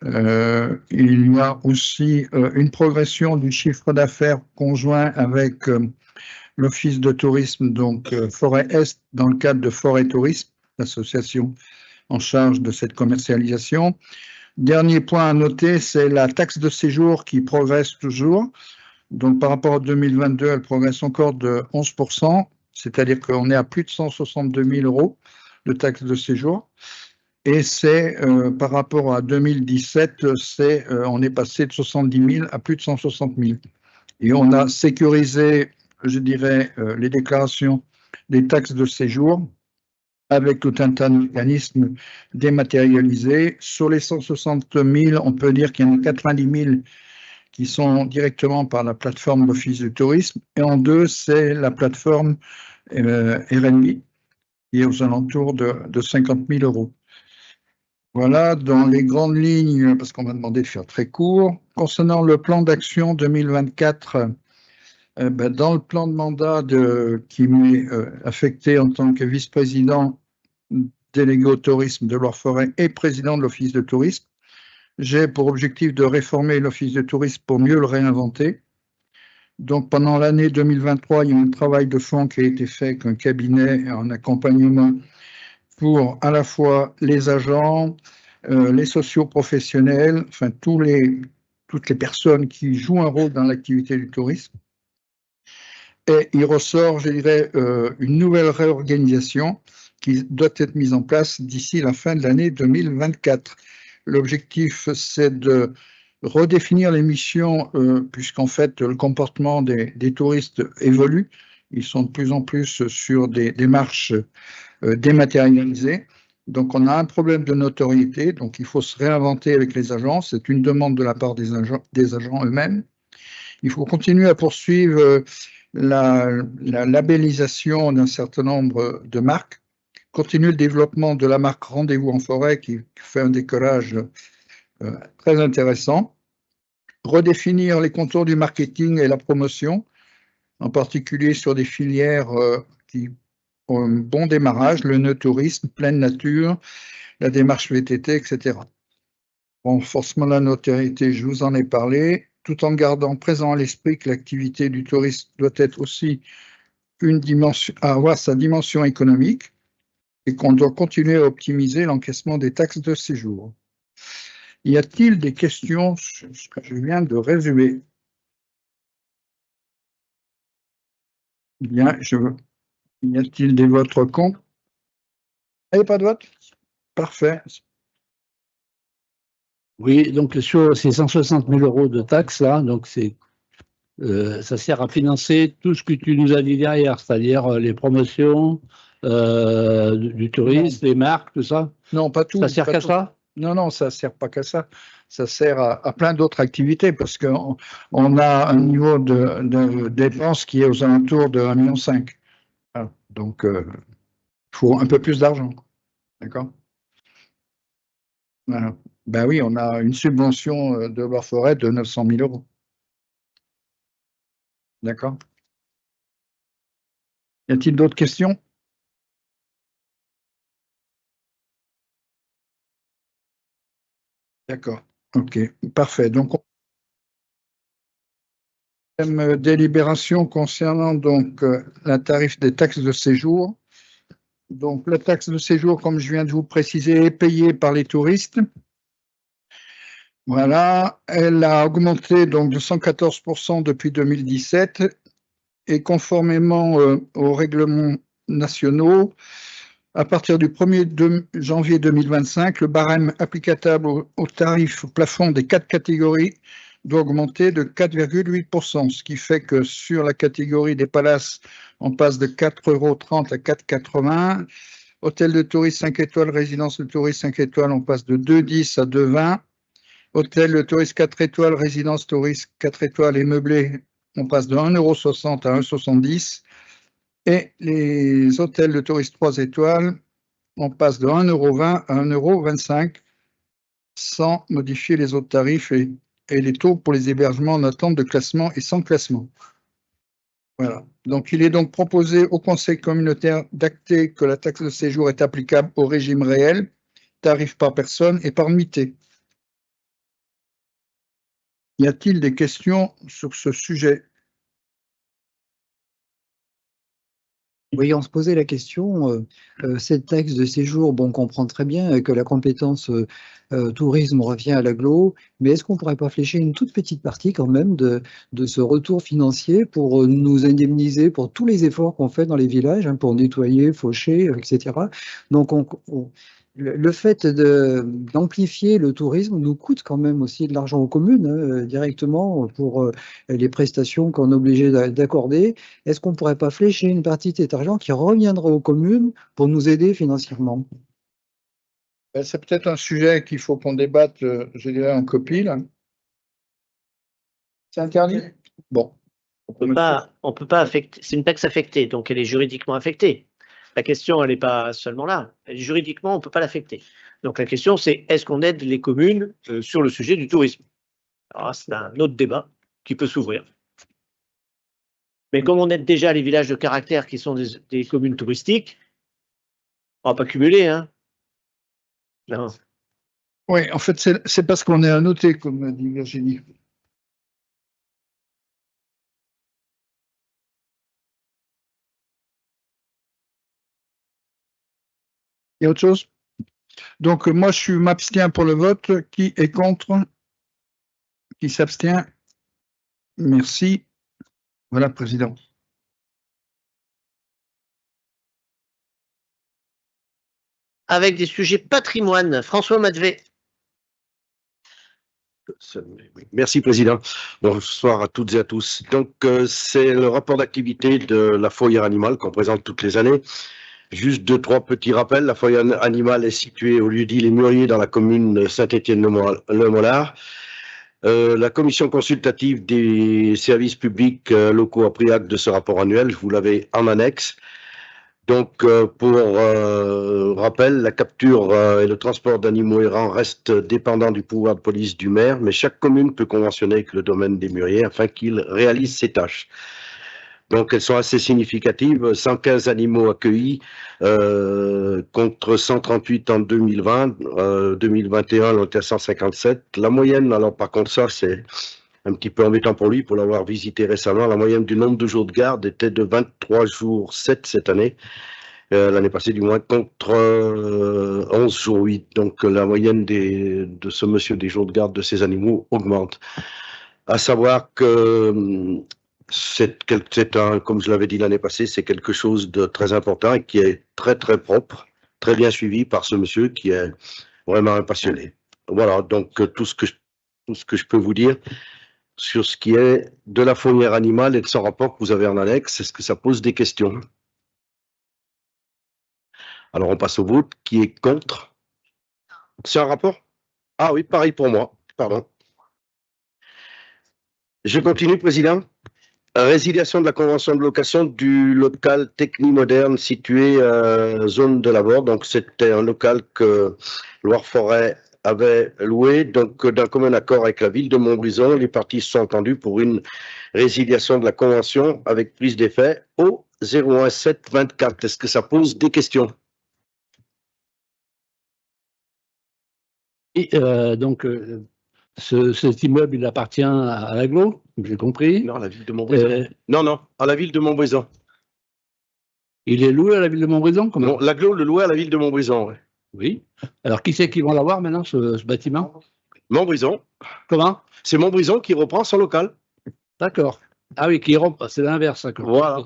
Il y a aussi une progression du chiffre d'affaires conjoint avec l'Office de tourisme, donc Forêt Est, dans le cadre de Forêt Tourisme, l'association en charge de cette commercialisation. Dernier point à noter, c'est la taxe de séjour qui progresse toujours. Donc par rapport à 2022, elle progresse encore de 11%, c'est-à-dire qu'on est à plus de 162 000 euros de taxe de séjour. Et c'est par rapport à 2017, on est passé de 70 000 à plus de 160 000. Et on a sécurisé, je dirais, les déclarations des taxes de séjour avec tout un tas de mécanismes dématérialisés. Sur les 160 000, on peut dire qu'il y en a 90 000 qui sont directement par la plateforme d'Office du tourisme. Et en deux, c'est la plateforme RNB, qui est aux alentours de 50 000 euros. Voilà, dans les grandes lignes, parce qu'on m'a demandé de faire très court. Concernant le plan d'action 2024, dans le plan de mandat qui m'est affecté en tant que vice-président délégué au tourisme de Loire-Forêt et président de l'Office de tourisme, j'ai pour objectif de réformer l'Office de tourisme pour mieux le réinventer. Donc pendant l'année 2023, il y a un travail de fond qui a été fait avec un cabinet en accompagnement pour à la fois les agents, les socio-professionnels, enfin toutes les personnes qui jouent un rôle dans l'activité du tourisme. Et il ressort, je dirais, une nouvelle réorganisation qui doit être mise en place d'ici la fin de l'année 2024. L'objectif, c'est de redéfinir les missions, puisqu'en fait, le comportement des touristes évolue. Ils sont de plus en plus sur des démarches dématérialisées. Donc, on a un problème de notoriété, donc il faut se réinventer avec les agents. C'est une demande de la part des agents eux-mêmes. Il faut continuer à poursuivre la labellisation d'un certain nombre de marques, continuer le développement de la marque Rendez-vous en forêt qui fait un décollage très intéressant, redéfinir les contours du marketing et la promotion, en particulier sur des filières qui ont un bon démarrage, le no-tourisme, pleine nature, la démarche VTT, etc. Renforcement de la notoriété, je vous en ai parlé, tout en gardant présent à l'esprit que l'activité du tourisme doit être aussi avoir sa dimension économique et qu'on doit continuer à optimiser l'encaissement des taxes de séjour. Y a-t-il des questions sur ce que je viens de résumer? Bien, y a-t-il des votes contre? Il n'y a pas de vote? Parfait. Oui, donc sur ces 160 000 euros de taxes, là, donc ça sert à financer tout ce que tu nous as dit derrière, c'est-à-dire les promotions du tourisme, les marques, tout ça? Non, pas tout. Ça sert qu'à ça? Non, non, ça ne sert pas qu'à ça. Ça sert à plein d'autres activités parce qu'on a un niveau de dépenses qui est aux alentours de 1,5 million. Voilà. Donc, il faut un peu plus d'argent. D'accord? Voilà. Ben oui, on a une subvention de Loire-Forêt de 900 000 euros. D'accord? Y a-t-il d'autres questions? D'accord. Ok, parfait. Donc, délibération concernant donc la tarif des taxes de séjour. Donc, la taxe de séjour, comme je viens de vous préciser, est payée par les touristes. Voilà, elle a augmenté donc de 114% depuis 2017 et conformément aux règlements nationaux, à partir du 1er janvier 2025, le barème applicable au tarif plafond des 4 catégories doit augmenter de 4,8%, ce qui fait que sur la catégorie des palaces, on passe de 4,30 € à 4,80 €. Hôtel de tourisme 5 étoiles, résidence de tourisme 5 étoiles, on passe de 2,10 € à 2,20 €. Hôtel de tourisme 4 étoiles, résidence touriste 4 étoiles et meublé, on passe de 1,60 € à 1,70 €. Et les hôtels de tourisme 3 étoiles, on passe de 1,20 € à 1,25 € sans modifier les autres tarifs et les taux pour les hébergements en attente de classement et sans classement. Voilà. Donc, il est donc proposé au Conseil communautaire d'acter que la taxe de séjour est applicable au régime réel, tarif par personne et par nuitée. Y a-t-il des questions sur ce sujet? Oui, on se posait la question, cette taxe de séjour, bon, on comprend très bien que la compétence tourisme revient à l'agglo, mais est-ce qu'on ne pourrait pas flécher une toute petite partie quand même de ce retour financier pour nous indemniser pour tous les efforts qu'on fait dans les villages, hein, pour nettoyer, faucher, etc. Donc, le fait d'amplifier le tourisme nous coûte quand même aussi de l'argent aux communes, hein, directement pour les prestations qu'on est obligé d'accorder. Est-ce qu'on ne pourrait pas flécher une partie de cet argent qui reviendra aux communes pour nous aider financièrement? C'est peut-être un sujet qu'il faut qu'on débatte, je dirais, en copie, là. C'est interdit? Bon. On peut pas affecter, c'est une taxe affectée, donc elle est juridiquement affectée. La question, elle n'est pas seulement là. Juridiquement, on ne peut pas l'affecter. Donc la question, c'est est-ce qu'on aide les communes sur le sujet du tourisme? Alors c'est un autre débat qui peut s'ouvrir. Mais comme on aide déjà les villages de caractère qui sont des communes touristiques, on ne va pas cumuler, hein. Non. Oui, en fait, c'est parce qu'on est à noter, comme dit Virginie. Il y a autre chose? Donc, moi, je m'abstiens pour le vote. Qui est contre? Qui s'abstient? Merci. Voilà, Président. Avec des sujets patrimoine, François Madvet. Merci, Président. Bonsoir à toutes et à tous. Donc, c'est le rapport d'activité de la fourrière animale qu'on présente toutes les années. Juste 2-3 petits rappels. La fourrière animale est située au lieu-dit Les Mûriers dans la commune de Saint-Étienne-le-Mollard. La commission consultative des services publics locaux a pris acte de ce rapport annuel. Vous l'avez en annexe. Donc, pour rappel, la capture et le transport d'animaux errants restent dépendants du pouvoir de police du maire, mais chaque commune peut conventionner avec le domaine des mûriers afin qu'il réalise ses tâches. Donc, elles sont assez significatives. 115 animaux accueillis contre 138 en 2020. 2021, on était à 157. La moyenne, alors par contre, ça, c'est un petit peu embêtant pour lui, pour l'avoir visité récemment. La moyenne du nombre de jours de garde était de 23 jours 7 cette année. L'année passée, du moins, contre 11 jours 8. Donc, la moyenne de ce monsieur des jours de garde de ces animaux augmente. À savoir que comme je l'avais dit l'année passée, c'est quelque chose de très important et qui est très, très propre, très bien suivi par ce monsieur qui est vraiment un passionné. Voilà, donc tout ce que je peux vous dire sur ce qui est de la fourrière animale et de son rapport que vous avez en annexe, est-ce que ça pose des questions? Alors, on passe au vote. Qui est contre? C'est un rapport? Ah oui, pareil pour moi. Pardon. Je continue, Président. Résiliation de la convention de location du local techni-moderne situé zone de la Borde. Donc, c'était un local que Loire-Forêt avait loué. Donc, d'un commun accord avec la ville de Montbrison, les parties se sont entendues pour une résiliation de la convention avec prise d'effet au 01724. Est-ce que ça pose des questions? Et, donc, cet immeuble, il appartient à l'agglo, j'ai compris. Non, à la ville de Montbrison. Non, à la ville de Montbrison. Il est loué à la ville de Montbrison, comment? Non, l'agglo le louait à la ville de Montbrison, ouais. Oui. Alors, qui c'est qui vont l'avoir maintenant, ce bâtiment? Montbrison. Comment? C'est Montbrison qui reprend son local. D'accord. Ah oui, qui rompt, c'est l'inverse, d'accord. Voilà.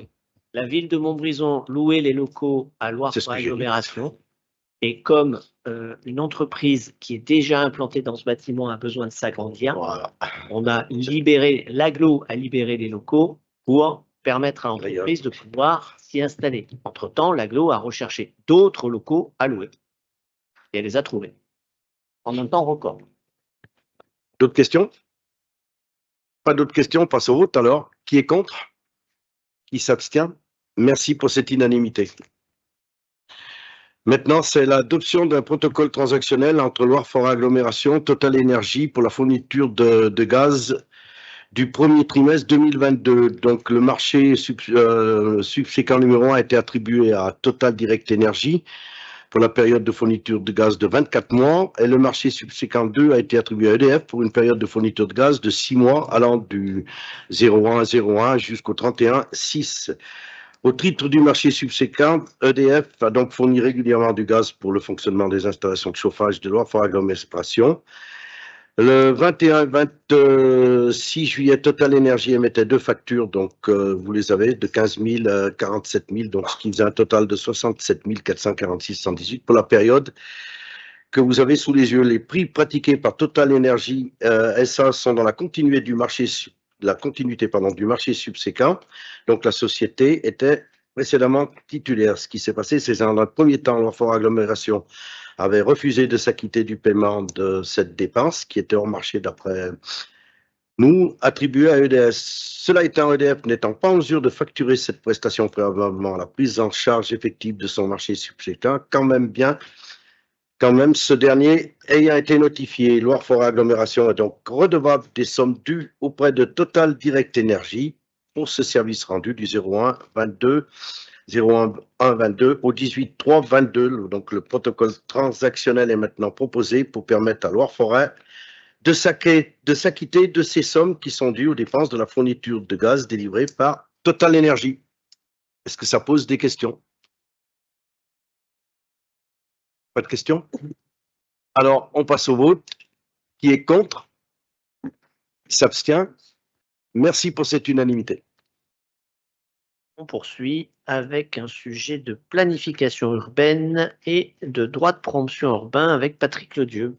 La ville de Montbrison louait les locaux à Loire C'est ce pour que j'ai dit. agglomération. Et comme une entreprise qui est déjà implantée dans ce bâtiment a besoin de s'agrandir, Voilà. on a libéré, l'agglo a libéré les locaux pour permettre à l'entreprise de pouvoir s'y installer. Entre-temps, l'agglo a recherché d'autres locaux à louer. Et elle les a trouvés. En un temps record. D'autres questions? Pas d'autres questions, on passe au vote alors. Qui est contre? Qui s'abstient? Merci pour cette unanimité. Maintenant, c'est l'adoption d'un protocole transactionnel entre Loire-Forêt Agglomération, Total Énergie pour la fourniture de gaz du premier trimestre 2022. Donc, le marché subséquent numéro 1 a été attribué à Total Direct Énergie pour la période de fourniture de gaz de 24 mois et le marché subséquent 2 a été attribué à EDF pour une période de fourniture de gaz de 6 mois allant du 01/01 jusqu'au 31/6. Au titre du marché subséquent, EDF a donc fourni régulièrement du gaz pour le fonctionnement des installations de chauffage de Loire-Forêt Agglomération. Le 21 et 26 juillet, Total Énergie émettait 2 factures, donc vous les avez, de 15 000 à 47 000, donc ce qui faisait un total de 67 446,118 pour la période que vous avez sous les yeux. Les prix pratiqués par Total Énergie SA sont dans la continuité du marché subséquent. Donc la société était précédemment titulaire. Ce qui s'est passé, c'est dans le premier temps, Loire-Forêt Agglomération avait refusé de s'acquitter du paiement de cette dépense qui était hors marché d'après nous, attribuée à EDF. Cela étant, EDF n'étant pas en mesure de facturer cette prestation préalablement à la prise en charge effective de son marché subséquent, quand même, ce dernier ayant été notifié, Loire-Forêt Agglomération est donc redevable des sommes dues auprès de Total Direct Énergie pour ce service rendu du 01/22 au 18/3/22. Donc, le protocole transactionnel est maintenant proposé pour permettre à Loire-Forêt de s'acquitter de ces sommes qui sont dues aux dépenses de la fourniture de gaz délivrée par Total Énergie. Est-ce que ça pose des questions? Pas de questions? Alors, on passe au vote. Qui est contre? Qui s'abstient? Merci pour cette unanimité. On poursuit avec un sujet de planification urbaine et de droit de préemption urbain avec Patrick Ledieu.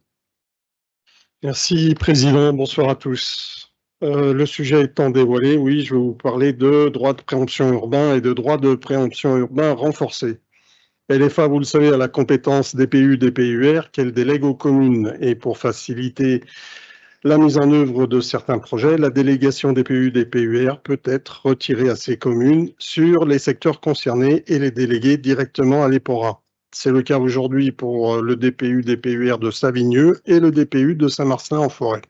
Merci, Président. Bonsoir à tous. Le sujet étant dévoilé, oui, je vais vous parler de droit de préemption urbain et de droit de préemption urbain renforcé. LFA, vous le savez, a la compétence DPU, DPUR qu'elle délègue aux communes. Et pour faciliter la mise en œuvre de certains projets, la délégation DPU, DPUR peut être retirée à ces communes sur les secteurs concernés et les déléguer directement à l'EPORA. C'est le cas aujourd'hui pour le DPU, DPUR de Savigneux et le DPU de Saint-Marcelin-en-Forêt.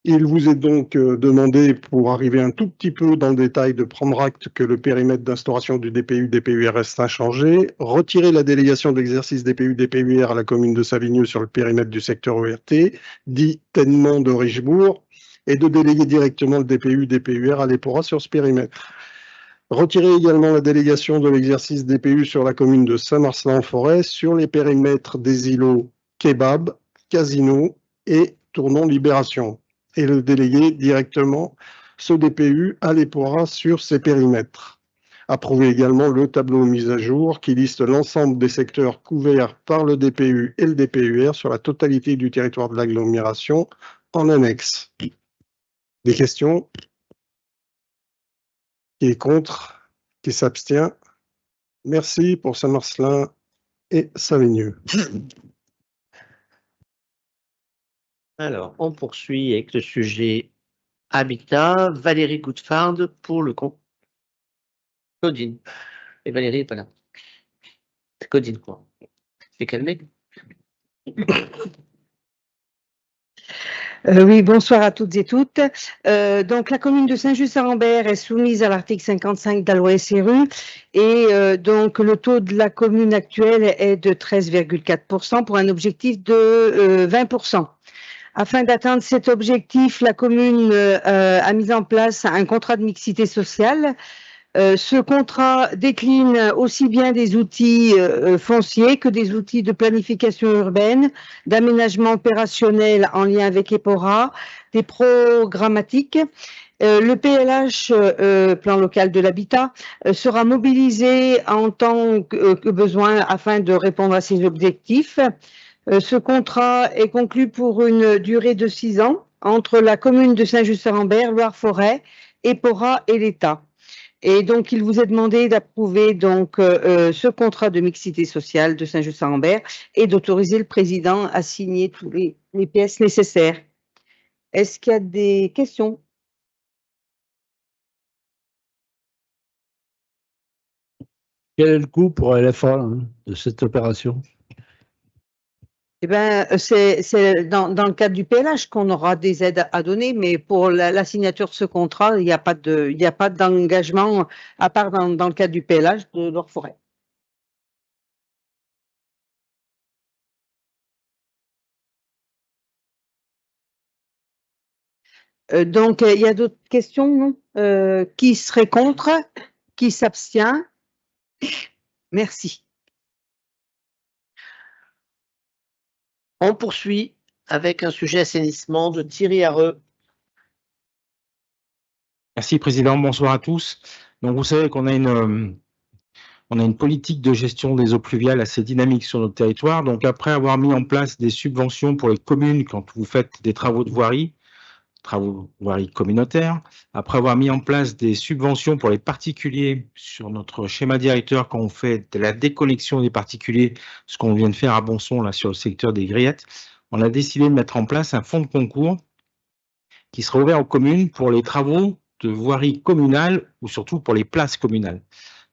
Il vous est donc demandé, pour arriver un tout petit peu dans le détail, de prendre acte que le périmètre d'instauration du DPU, DPUR reste inchangé, retirer la délégation d'exercice DPU, DPUR à la commune de Savigneux sur le périmètre du secteur ERT, dit Tènement de Richebourg, et de déléguer directement le DPU, DPUR à l'EPORA sur ce périmètre. Retirer également la délégation de l'exercice DPU sur la commune de Saint-Marcelin-en-Forêt sur les périmètres des îlots Kebab, Casino et Tournon Libération, et le déléguer directement ce DPU à l'EPORA sur ces périmètres. Approuver également le tableau mis à jour qui liste l'ensemble des secteurs couverts par le DPU et le DPUR sur la totalité du territoire de l'agglomération en annexe. Des questions? Qui est contre? Qui s'abstient? Merci pour Saint-Marcelin et Savigneux. Alors, on poursuit avec le sujet habitat. Valérie Goudfard pour le compte. Claudine. Et Valérie n'est pas là. C'est Claudine, quoi. C'est calmé. Oui, bonsoir à toutes et toutes. Donc, la commune de Saint-Just-à-Rambert est soumise à l'article 55 de la loi SRU et donc le taux de la commune actuelle est de 13,4% pour un objectif de 20%. Afin d'atteindre cet objectif, la commune a mis en place un contrat de mixité sociale Ce contrat décline aussi bien des outils fonciers que des outils de planification urbaine, d'aménagement opérationnel en lien avec EPORA, des programmatiques. Le PLH, plan local de l'habitat, sera mobilisé en tant que besoin afin de répondre à ces objectifs. Ce contrat est conclu pour une durée de 6 ans entre la commune de Saint-Just-Saint-Rambert, Loire-Forêt, EPORA et l'État. Et donc, il vous est demandé d'approuver donc ce contrat de mixité sociale de Saint-Just-Saint-Rambert et d'autoriser le président à signer tous les pièces nécessaires. Est-ce qu'il y a des questions? Quel est le coût pour LFA de cette opération? Eh bien, c'est dans le cadre du PLH qu'on aura des aides à donner, mais pour la signature de ce contrat, il n'y a pas d'engagement, à part dans le cadre du PLH de Loire-Forêt. Donc, il y a d'autres questions, non? Qui serait contre? Qui s'abstient? Merci. On poursuit avec un sujet assainissement de Thierry Hareux. Merci, Président. Bonsoir à tous. Donc, vous savez qu'on a une politique de gestion des eaux pluviales assez dynamique sur notre territoire. Donc, après avoir mis en place des subventions pour les communes quand vous faites des travaux de voirie communautaire, après avoir mis en place des subventions pour les particuliers sur notre schéma directeur quand on fait de la déconnexion des particuliers, ce qu'on vient de faire à Bonson là sur le secteur des Grillettes, on a décidé de mettre en place un fonds de concours qui sera ouvert aux communes pour les travaux de voirie communale ou surtout pour les places communales.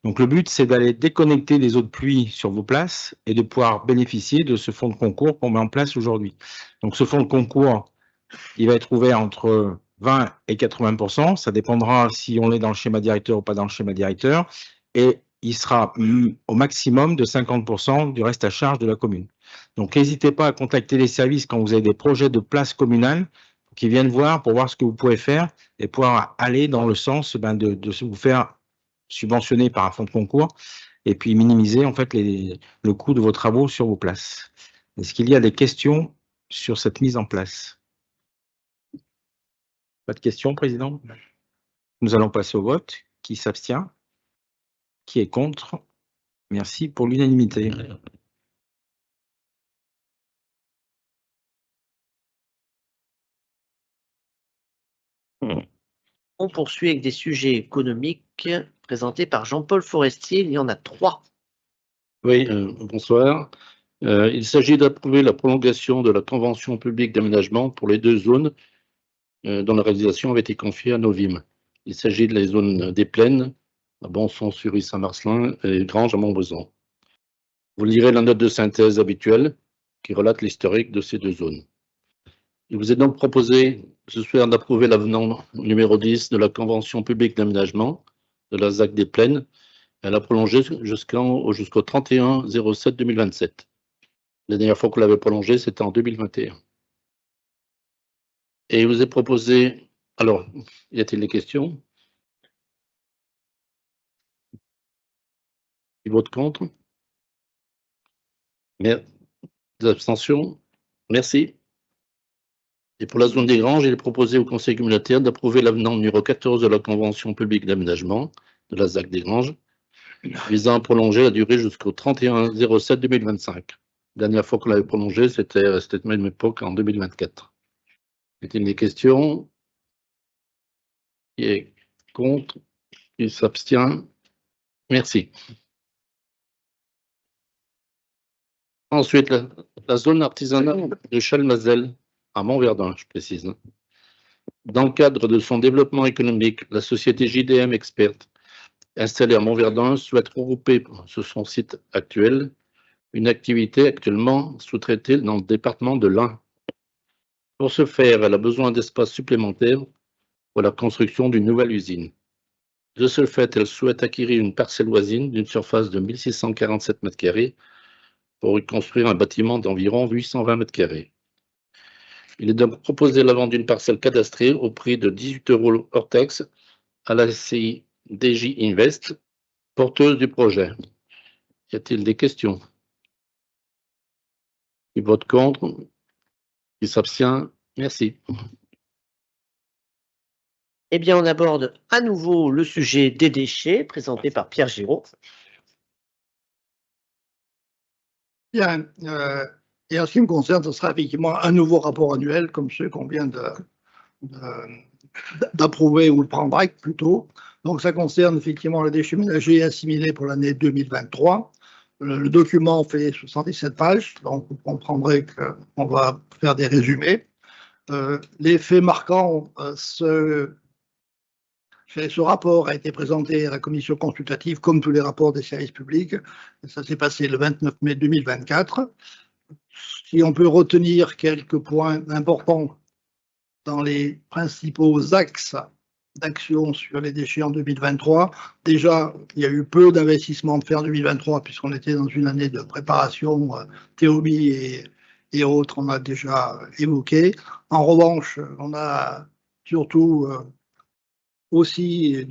Donc le but, c'est d'aller déconnecter les eaux de pluie sur vos places et de pouvoir bénéficier de ce fonds de concours qu'on met en place aujourd'hui. Donc ce fonds de concours, il va être ouvert entre 20 et 80%. Ça dépendra si on est dans le schéma directeur ou pas dans le schéma directeur. Et il sera au maximum de 50% du reste à charge de la commune. Donc, n'hésitez pas à contacter les services quand vous avez des projets de place communale qui viennent voir pour voir ce que vous pouvez faire et pouvoir aller dans le sens de vous faire subventionner par un fonds de concours et puis minimiser en fait le coût de vos travaux sur vos places. Est-ce qu'il y a des questions sur cette mise en place? Pas de questions, Président? Nous allons passer au vote. Qui s'abstient? Qui est contre? Merci pour l'unanimité. On poursuit avec des sujets économiques présentés par Jean-Paul Forestier. Il y en a 3. Oui, bonsoir. Il s'agit d'approuver la prolongation de la convention publique d'aménagement pour les 2 zones dont la réalisation avait été confiée à Novim. Il s'agit de la zone des Plaines, à Bonson-sur-Saint-Marcelin et Granges à Montbrison. Vous lirez la note de synthèse habituelle qui relate l'historique de ces 2 zones. Il vous est donc proposé ce soir d'approuver l'avenant numéro 10 de la convention publique d'aménagement de la ZAC des Plaines. Elle a prolongé jusqu'au 31/07/2027. La dernière fois qu'on l'avait prolongé, c'était en 2021. Et il vous est proposé, alors, y a-t-il des questions? Qui vote contre? Des abstentions? Merci. Et pour la zone des Granges, il est proposé au Conseil communautaire d'approuver l'avenant numéro 14 de la Convention publique d'aménagement de la ZAC des Granges, visant à prolonger la durée jusqu'au 31/07/2025. La dernière fois qu'on l'avait prolongé, c'était à cette même époque, en 2024. Y a-t-il des questions? Qui est contre? Qui s'abstient? Merci. Ensuite, la zone artisanale de Chalmazel, à Montverdun, je précise. Dans le cadre de son développement économique, la société JDM Expert, installée à Montverdun, souhaite regrouper sur son site actuel une activité actuellement sous-traitée dans le département de l'Ain. Pour ce faire, elle a besoin d'espace supplémentaire pour la construction d'une nouvelle usine. De ce fait, elle souhaite acquérir une parcelle voisine d'une surface de 1647 m² pour y construire un bâtiment d'environ 820 m². Il est donc proposé la vente d'une parcelle cadastrée au prix de 18 € hors taxe à la SCI DJ Invest, porteuse du projet. Y a-t-il des questions? Qui vote contre? Qui s'abstient? Merci. Eh bien, on aborde à nouveau le sujet des déchets, présenté par Pierre Giraud. Bien, et en ce qui me concerne, ce sera effectivement un nouveau rapport annuel, comme ceux qu'on vient d'approuver ou de prendre acte plutôt. Donc, ça concerne effectivement les déchets ménagers assimilés pour l'année 2023. Le document fait 77 pages, donc vous comprendrez qu'on va faire des résumés. Les faits marquants, ce rapport a été présenté à la commission consultative, comme tous les rapports des services publics. Ça s'est passé le 29 mai 2024. Si on peut retenir quelques points importants dans les principaux axes d'action sur les déchets en 2023, déjà, il y a eu peu d'investissements de fait en 2023, puisqu'on était dans une année de préparation, théorie et autres, on a déjà évoqué. En revanche, on a surtout aussi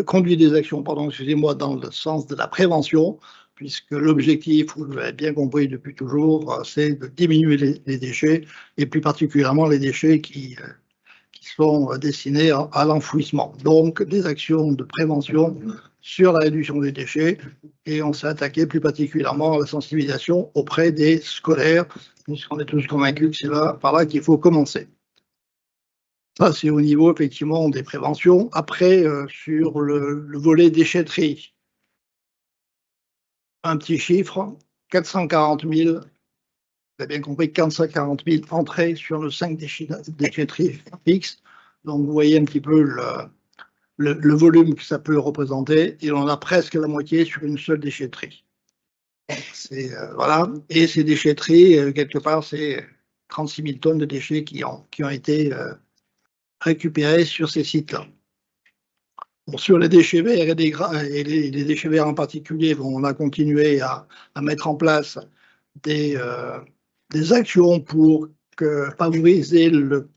conduit des actions, excusez-moi, dans le sens de la prévention, puisque l'objectif, vous l'avez bien compris depuis toujours, c'est de diminuer les déchets, et plus particulièrement les déchets qui sont destinés à l'enfouissement. Donc, des actions de prévention sur la réduction des déchets, et on s'est attaqué plus particulièrement à la sensibilisation auprès des scolaires, puisqu'on est tous convaincus que c'est par là qu'il faut commencer. Ça, c'est au niveau, effectivement, des préventions. Après, sur le volet déchetterie, un petit chiffre, 440 000, vous avez bien compris, 440 000 entrées sur le 5 déchetteries fixes. Donc, vous voyez un petit peu le volume que ça peut représenter. Et on a presque la moitié sur une seule déchetterie. Voilà. Et ces déchetteries, quelque part, c'est 36 000 tonnes de déchets qui ont été récupérés sur ces sites-là. Bon, sur les déchets verts et les déchets verts en particulier, bon, on a continué à mettre en place des actions pour favoriser le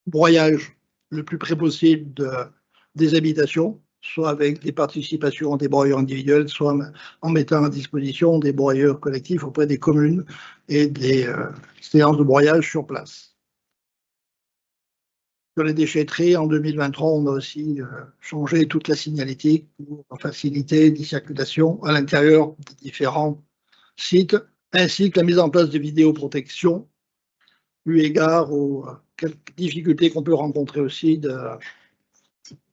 broyage le plus près possible des habitations, soit avec des participations des broyeurs individuels, soit en mettant à disposition des broyeurs collectifs auprès des communes et des séances de broyage sur place. Sur les déchetteries, en 2023, on a aussi changé toute la signalétique pour faciliter les circulations à l'intérieur des différents sites, ainsi que la mise en place de vidéoprotection, eu égard aux quelques difficultés qu'on peut rencontrer aussi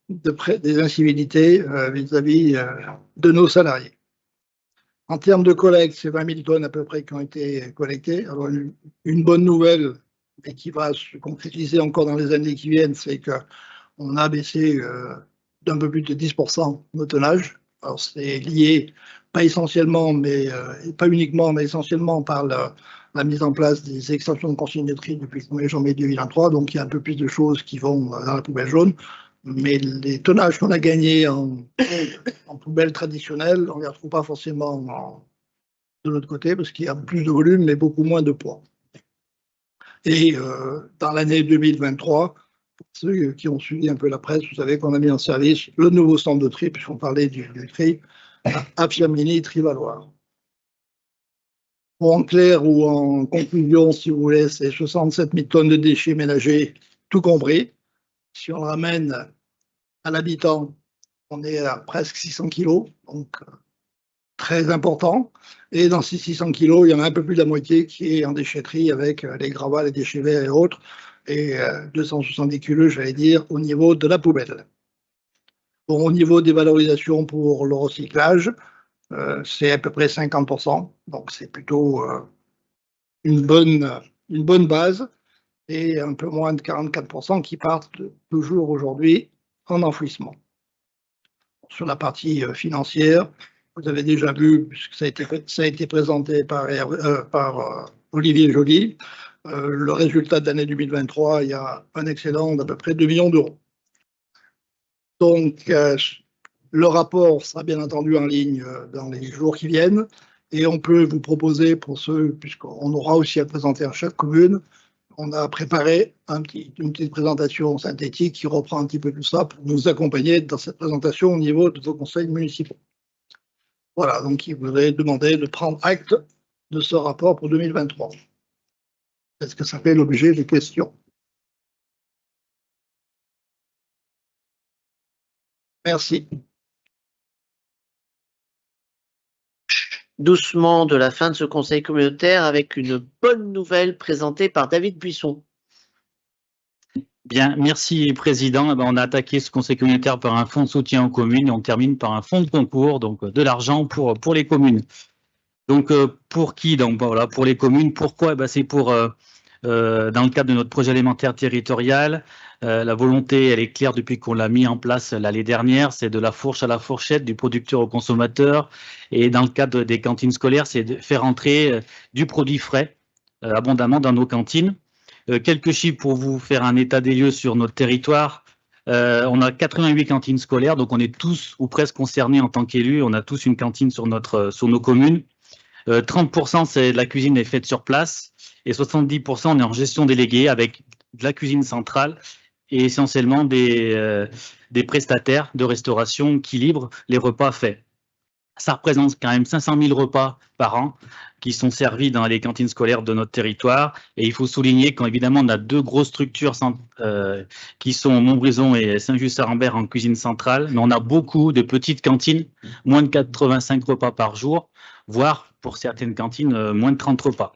des incivilités vis-à-vis de nos salariés. En termes de collecte, c'est 20 000 tonnes à peu près qui ont été collectées. Alors, une bonne nouvelle, et qui va se concrétiser encore dans les années qui viennent, c'est qu'on a baissé d'un peu plus de 10% nos tonnages. Alors c'est lié, pas essentiellement, mais pas uniquement, mais essentiellement par la mise en place des extensions de consigne de tri depuis le 1er janvier 2023. Donc il y a un peu plus de choses qui vont dans la poubelle jaune. Mais les tonnages qu'on a gagnés en poubelle traditionnelle, on ne les retrouve pas forcément de l'autre côté, parce qu'il y a plus de volume, mais beaucoup moins de poids. Et dans l'année 2023, ceux qui ont suivi un peu la presse, vous savez qu'on a mis en service le nouveau centre de tri, puisqu'on parlait du tri, à Fiamini, Trivaloir. En clair ou en conclusion, si vous voulez, c'est 67 000 tonnes de déchets ménagers, tout compris. Si on ramène à l'habitant, on est à presque 600 kilos, donc très important. Et dans ces 600 kilos, il y en a un peu plus de la moitié qui est en déchetterie avec les gravats, les déchets verts et autres, et 270 kilos, j'allais dire, au niveau de la poubelle. Bon, au niveau des valorisations pour le recyclage, c'est à peu près 50%, donc c'est plutôt une bonne base, et un peu moins de 44% qui partent toujours aujourd'hui en enfouissement. Sur la partie financière, vous avez déjà vu, puisque ça a été présenté par Olivier Joly, le résultat de l'année 2023, il y a un excédent d'à peu près 2 millions d'euros. Donc, le rapport sera bien entendu en ligne dans les jours qui viennent, et on peut vous proposer, pour ceux, puisqu'on aura aussi à présenter à chaque commune, on a préparé une petite présentation synthétique qui reprend un petit peu tout ça pour nous accompagner dans cette présentation au niveau de vos conseils municipaux. Voilà, donc il vous est demandé de prendre acte de ce rapport pour 2023. Est-ce que ça fait l'objet de questions? Merci. Doucement de la fin de ce conseil communautaire avec une bonne nouvelle présentée par David Buisson. Bien, merci Président. Eh ben, on a attaqué ce conseil communautaire par un fonds de soutien aux communes et on termine par un fonds de concours, donc de l'argent pour les communes. Donc pour qui? Donc voilà, pour les communes. Pourquoi? Eh ben, c'est pour dans le cadre de notre projet alimentaire territorial. La volonté, elle est claire depuis qu'on l'a mis en place l'année dernière, c'est de la fourche à la fourchette, du producteur au consommateur. Et dans le cadre des cantines scolaires, c'est de faire entrer du produit frais abondamment dans nos cantines. Quelques chiffres pour vous faire un état des lieux sur notre territoire. On a 88 cantines scolaires, donc on est tous ou presque concernés en tant qu'élus. On a tous une cantine sur nos communes. 30% c'est de la cuisine est faite sur place et 70% on est en gestion déléguée avec de la cuisine centrale et essentiellement des prestataires de restauration qui livrent les repas faits. Ça représente quand même 500 000 repas par an qui sont servis dans les cantines scolaires de notre territoire. Et il faut souligner qu'évidemment, on a deux grosses structures qui sont Montbrison et Saint-Just-Saint-Rambert en cuisine centrale, mais on a beaucoup de petites cantines, moins de 85 repas par jour, voire pour certaines cantines, moins de 30 repas.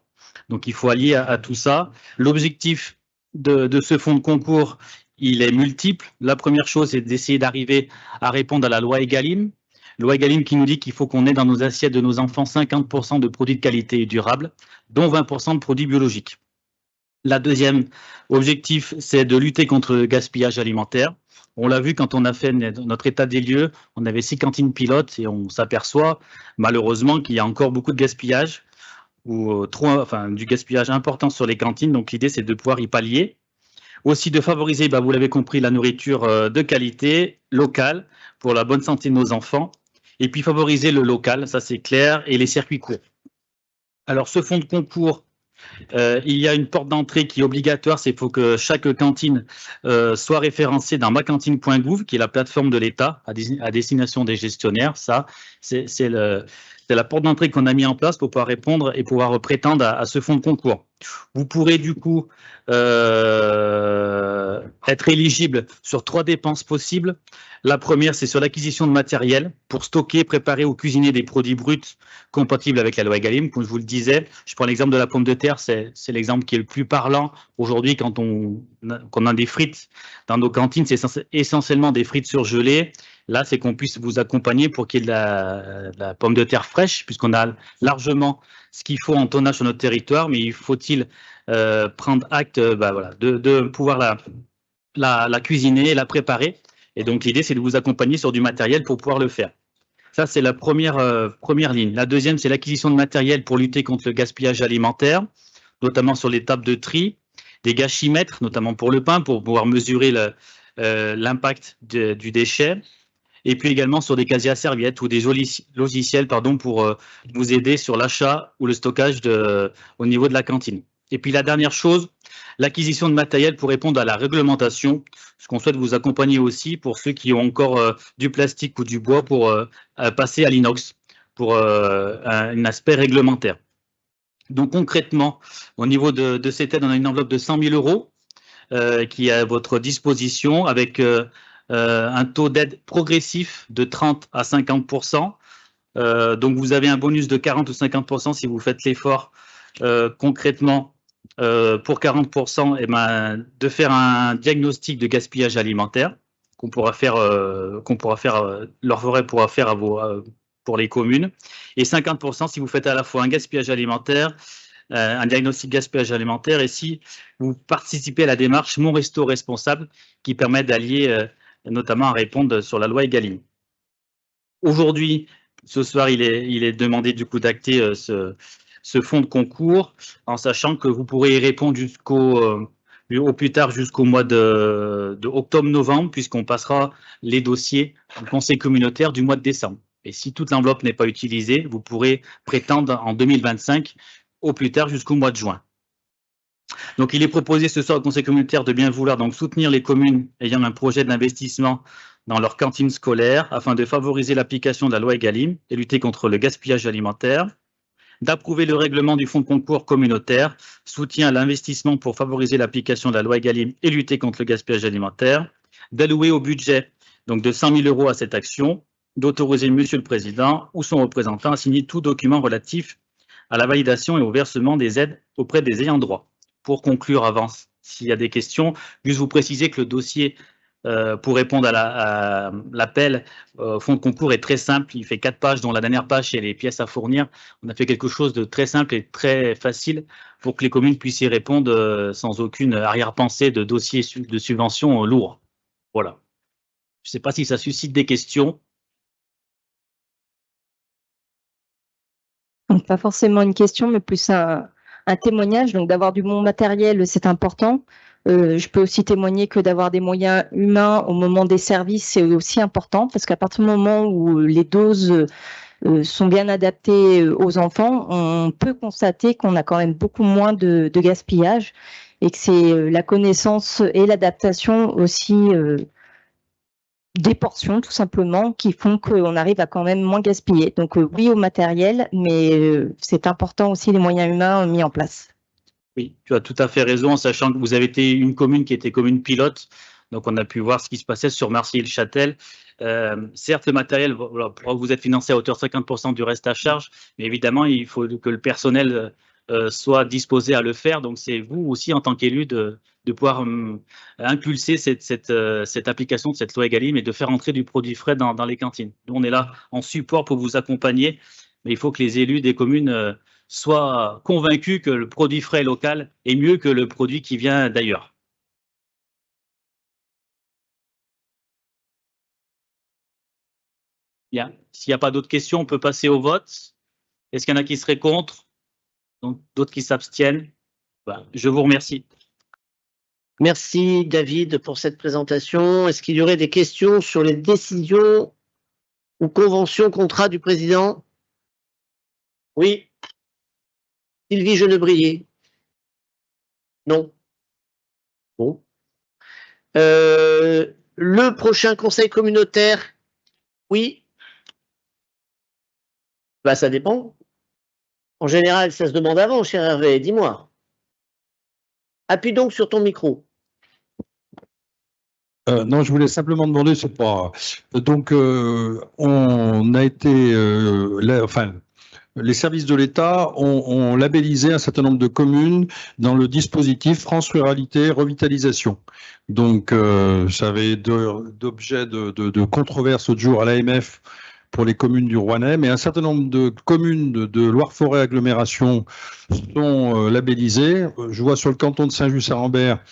Donc il faut allier à tout ça. L'objectif de ce fonds de concours, il est multiple. La première chose, c'est d'essayer d'arriver à répondre à la loi Egalim. Loi Egalim qui nous dit qu'il faut qu'on ait dans nos assiettes de nos enfants 50% de produits de qualité et durables, dont 20% de produits biologiques. La deuxième objectif, c'est de lutter contre le gaspillage alimentaire. On l'a vu quand on a fait notre état des lieux, on avait 6 cantines pilotes et on s'aperçoit malheureusement qu'il y a encore beaucoup de gaspillage, ou du gaspillage important sur les cantines. Donc l'idée, c'est de pouvoir y pallier. Aussi de favoriser, vous l'avez compris, la nourriture de qualité, locale, pour la bonne santé de nos enfants. Et puis favoriser le local, ça c'est clair, et les circuits courts. Alors ce fonds de concours, il y a une porte d'entrée qui est obligatoire, c'est qu'il faut que chaque cantine soit référencée dans macantine.gouv, qui est la plateforme de l'État à destination des gestionnaires. Ça, c'est la porte d'entrée qu'on a mis en place pour pouvoir répondre et pouvoir prétendre à ce fonds de concours. Vous pourrez du coup être éligible sur 3 dépenses possibles. La première, c'est sur l'acquisition de matériel pour stocker, préparer ou cuisiner des produits bruts compatibles avec la loi Egalim. Comme je vous le disais, je prends l'exemple de la pomme de terre, c'est l'exemple qui est le plus parlant aujourd'hui quand on a des frites dans nos cantines, c'est essentiellement des frites surgelées. Là, c'est qu'on puisse vous accompagner pour qu'il y ait de la pomme de terre fraîche, puisqu'on a largement ce qu'il faut en tonnage sur notre territoire, mais il faut-il prendre acte de pouvoir la cuisiner et la préparer. Et donc, l'idée, c'est de vous accompagner sur du matériel pour pouvoir le faire. Ça, c'est la première ligne. La deuxième, c'est l'acquisition de matériel pour lutter contre le gaspillage alimentaire, notamment sur les tables de tri, des gâchimètres, notamment pour le pain, pour pouvoir mesurer l'impact du déchet. Et puis également sur des casiers à serviettes ou des logiciels pour vous aider sur l'achat ou le stockage au niveau de la cantine. Et puis la dernière chose, l'acquisition de matériel pour répondre à la réglementation, ce qu'on souhaite vous accompagner aussi pour ceux qui ont encore du plastique ou du bois pour passer à l'inox, pour un aspect réglementaire. Donc concrètement, au niveau de cette aide, on a une enveloppe de 100 000 € qui est à votre disposition avec un taux d'aide progressif de 30 à 50%. Donc vous avez un bonus de 40 ou 50% si vous faites l'effort concrètement pour 40%, de faire un diagnostic de gaspillage alimentaire qu'on pourra faire, l'Orforêt pourra faire pour les communes, et 50% si vous faites à la fois un gaspillage alimentaire, un diagnostic gaspillage alimentaire, et si vous participez à la démarche Mon Resto Responsable, qui permet d'allier notamment à répondre sur la loi Egalim. Aujourd'hui, ce soir, il est demandé du coup d'acter ce fonds de concours, en sachant que vous pourrez y répondre au plus tard jusqu'au mois de octobre-novembre, puisqu'on passera les dossiers au conseil communautaire du mois de décembre. Et si toute l'enveloppe n'est pas utilisée, vous pourrez prétendre en 2025, au plus tard jusqu'au mois de juin. Donc, il est proposé ce soir au Conseil communautaire de bien vouloir donc soutenir les communes ayant un projet d'investissement dans leur cantine scolaire afin de favoriser l'application de la loi Egalim et lutter contre le gaspillage alimentaire, d'approuver le règlement du fonds de concours communautaire, soutien à l'investissement pour favoriser l'application de la loi Egalim et lutter contre le gaspillage alimentaire, d'allouer au budget donc de 100 000 € à cette action, d'autoriser Monsieur le Président ou son représentant à signer tout document relatif à la validation et au versement des aides auprès des ayants droit. Pour conclure, avant, s'il y a des questions, juste vous préciser que le dossier pour répondre à l'appel fonds de concours est très simple. Il fait 4 pages, dont la dernière page, c'est les pièces à fournir. On a fait quelque chose de très simple et très facile pour que les communes puissent y répondre sans aucune arrière-pensée de dossier de subvention lourd. Voilà. Je ne sais pas si ça suscite des questions. Pas forcément une question, mais plus un témoignage. Donc, d'avoir du bon matériel, c'est important. Je peux aussi témoigner que d'avoir des moyens humains au moment des services, c'est aussi important, parce qu'à partir du moment où les doses sont bien adaptées aux enfants, on peut constater qu'on a quand même beaucoup moins de gaspillage et que c'est la connaissance et l'adaptation aussi des portions, tout simplement, qui font qu'on arrive à quand même moins gaspiller. Donc oui au matériel, mais c'est important aussi les moyens humains mis en place. Oui, tu as tout à fait raison, en sachant que vous avez été une commune qui était commune pilote, donc on a pu voir ce qui se passait sur Marcy-le-Châtel. Certes, le matériel, voilà, vous êtes financé à hauteur de 50% du reste à charge, mais évidemment, il faut que le personnel soit disposé à le faire. Donc, c'est vous aussi, en tant qu'élu, de pouvoir impulser cette application de cette loi Egalim et de faire entrer du produit frais dans les cantines. Nous, on est là en support pour vous accompagner, mais il faut que les élus des communes soient convaincus que le produit frais local est mieux que le produit qui vient d'ailleurs. Bien. S'il n'y a pas d'autres questions, on peut passer au vote. Est-ce qu'il y en a qui seraient contre? Donc, d'autres qui s'abstiennent? Ben, je vous remercie. Merci David pour cette présentation. Est-ce qu'il y aurait des questions sur les décisions ou conventions, contrats du président? Oui. Sylvie Genebrier? Non. Bon. Le prochain conseil communautaire? Oui. Bah, ça dépend. En général, ça se demande avant, cher Hervé, dis-moi. Appuie donc sur ton micro. Non, je voulais simplement demander, c'est pas. Donc, on a été. Les services de l'État ont labellisé un certain nombre de communes dans le dispositif France Ruralité Revitalisation. Donc, ça avait d'objet de controverse l'autre jour à l'AMF pour les communes du Rouennais, mais un certain nombre de communes de Loire-Forêt Agglomération sont labellisées. Je vois sur le canton de Saint-Just-Saint-Rambert,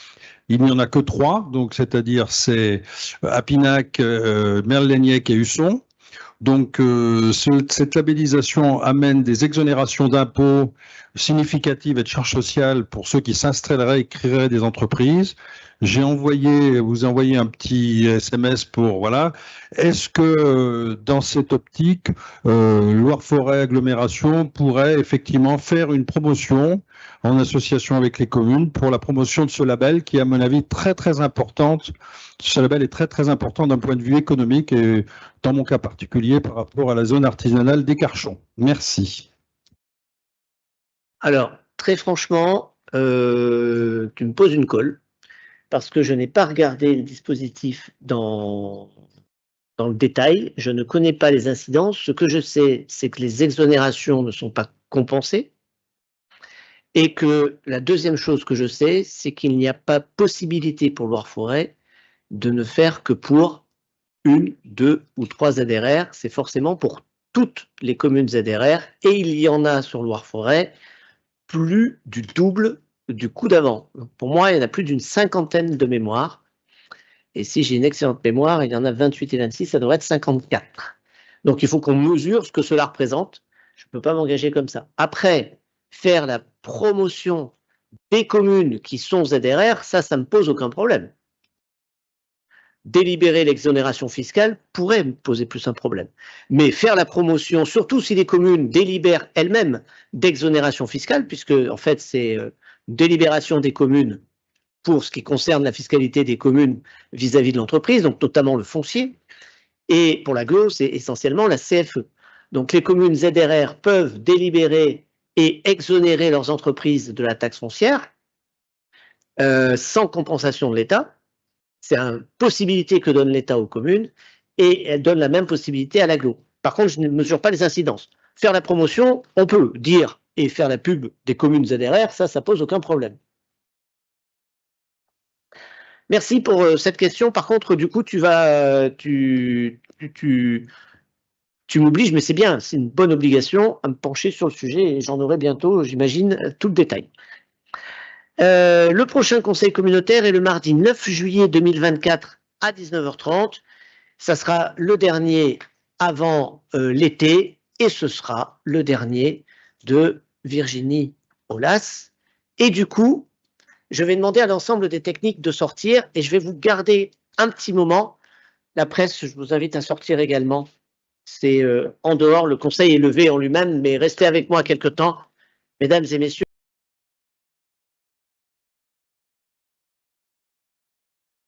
il n'y en a que 3, donc c'est-à-dire c'est Apinac, Merle-Léniec et Husson. Donc, cette labellisation amène des exonérations d'impôts significatives et de charges sociales pour ceux qui s'installeraient et créeraient des entreprises. J'ai vous envoyé un petit SMS pour, voilà. Est-ce que dans cette optique, Loire-Forêt Agglomération pourrait effectivement faire une promotion en association avec les communes pour la promotion de ce label qui est, à mon avis, très, très importante. Ce label est très, très important d'un point de vue économique et dans mon cas particulier par rapport à la zone artisanale des Carchons. Merci. Alors, très franchement, tu me poses une colle parce que je n'ai pas regardé le dispositif dans le détail. Je ne connais pas les incidences. Ce que je sais, c'est que les exonérations ne sont pas compensées. Et que la deuxième chose que je sais, c'est qu'il n'y a pas possibilité pour Loire-Forêt de ne faire que pour 1, 2 ou 3 ZRR. C'est forcément pour toutes les communes ZRR. Et il y en a sur Loire-Forêt plus du double du coup d'avant. Pour moi, il y en a plus d'une 50aine de mémoires. Et si j'ai une excellente mémoire, il y en a 28 et 26, ça devrait être 54. Donc il faut qu'on mesure ce que cela représente. Je ne peux pas m'engager comme ça. Après, faire la promotion des communes qui sont ZRR, ça me pose aucun problème. Délibérer l'exonération fiscale pourrait me poser plus un problème. Mais faire la promotion, surtout si les communes délibèrent elles-mêmes d'exonération fiscale, puisque en fait c'est délibération des communes pour ce qui concerne la fiscalité des communes vis-à-vis de l'entreprise, donc notamment le foncier. Et pour l'agglo, c'est essentiellement la CFE. Donc les communes ZRR peuvent délibérer et exonérer leurs entreprises de la taxe foncière sans compensation de l'État. C'est une possibilité que donne l'État aux communes et elle donne la même possibilité à l'agglo. Par contre, je ne mesure pas les incidences. Faire la promotion, on peut dire et faire la pub des communes ZRR, ça pose aucun problème. Merci pour cette question. Par contre, du coup, tu m'obliges, mais c'est bien, c'est une bonne obligation à me pencher sur le sujet et j'en aurai bientôt, j'imagine, tout le détail. Le prochain conseil communautaire est le mardi 9 juillet 2024 à 19h30. Ça sera le dernier avant l'été et ce sera le dernier de Virginie Aulas. Et du coup, je vais demander à l'ensemble des techniques de sortir et je vais vous garder un petit moment. La presse, je vous invite à sortir également. C'est en dehors, le conseil est levé en lui-même, mais restez avec moi quelque temps, mesdames et messieurs.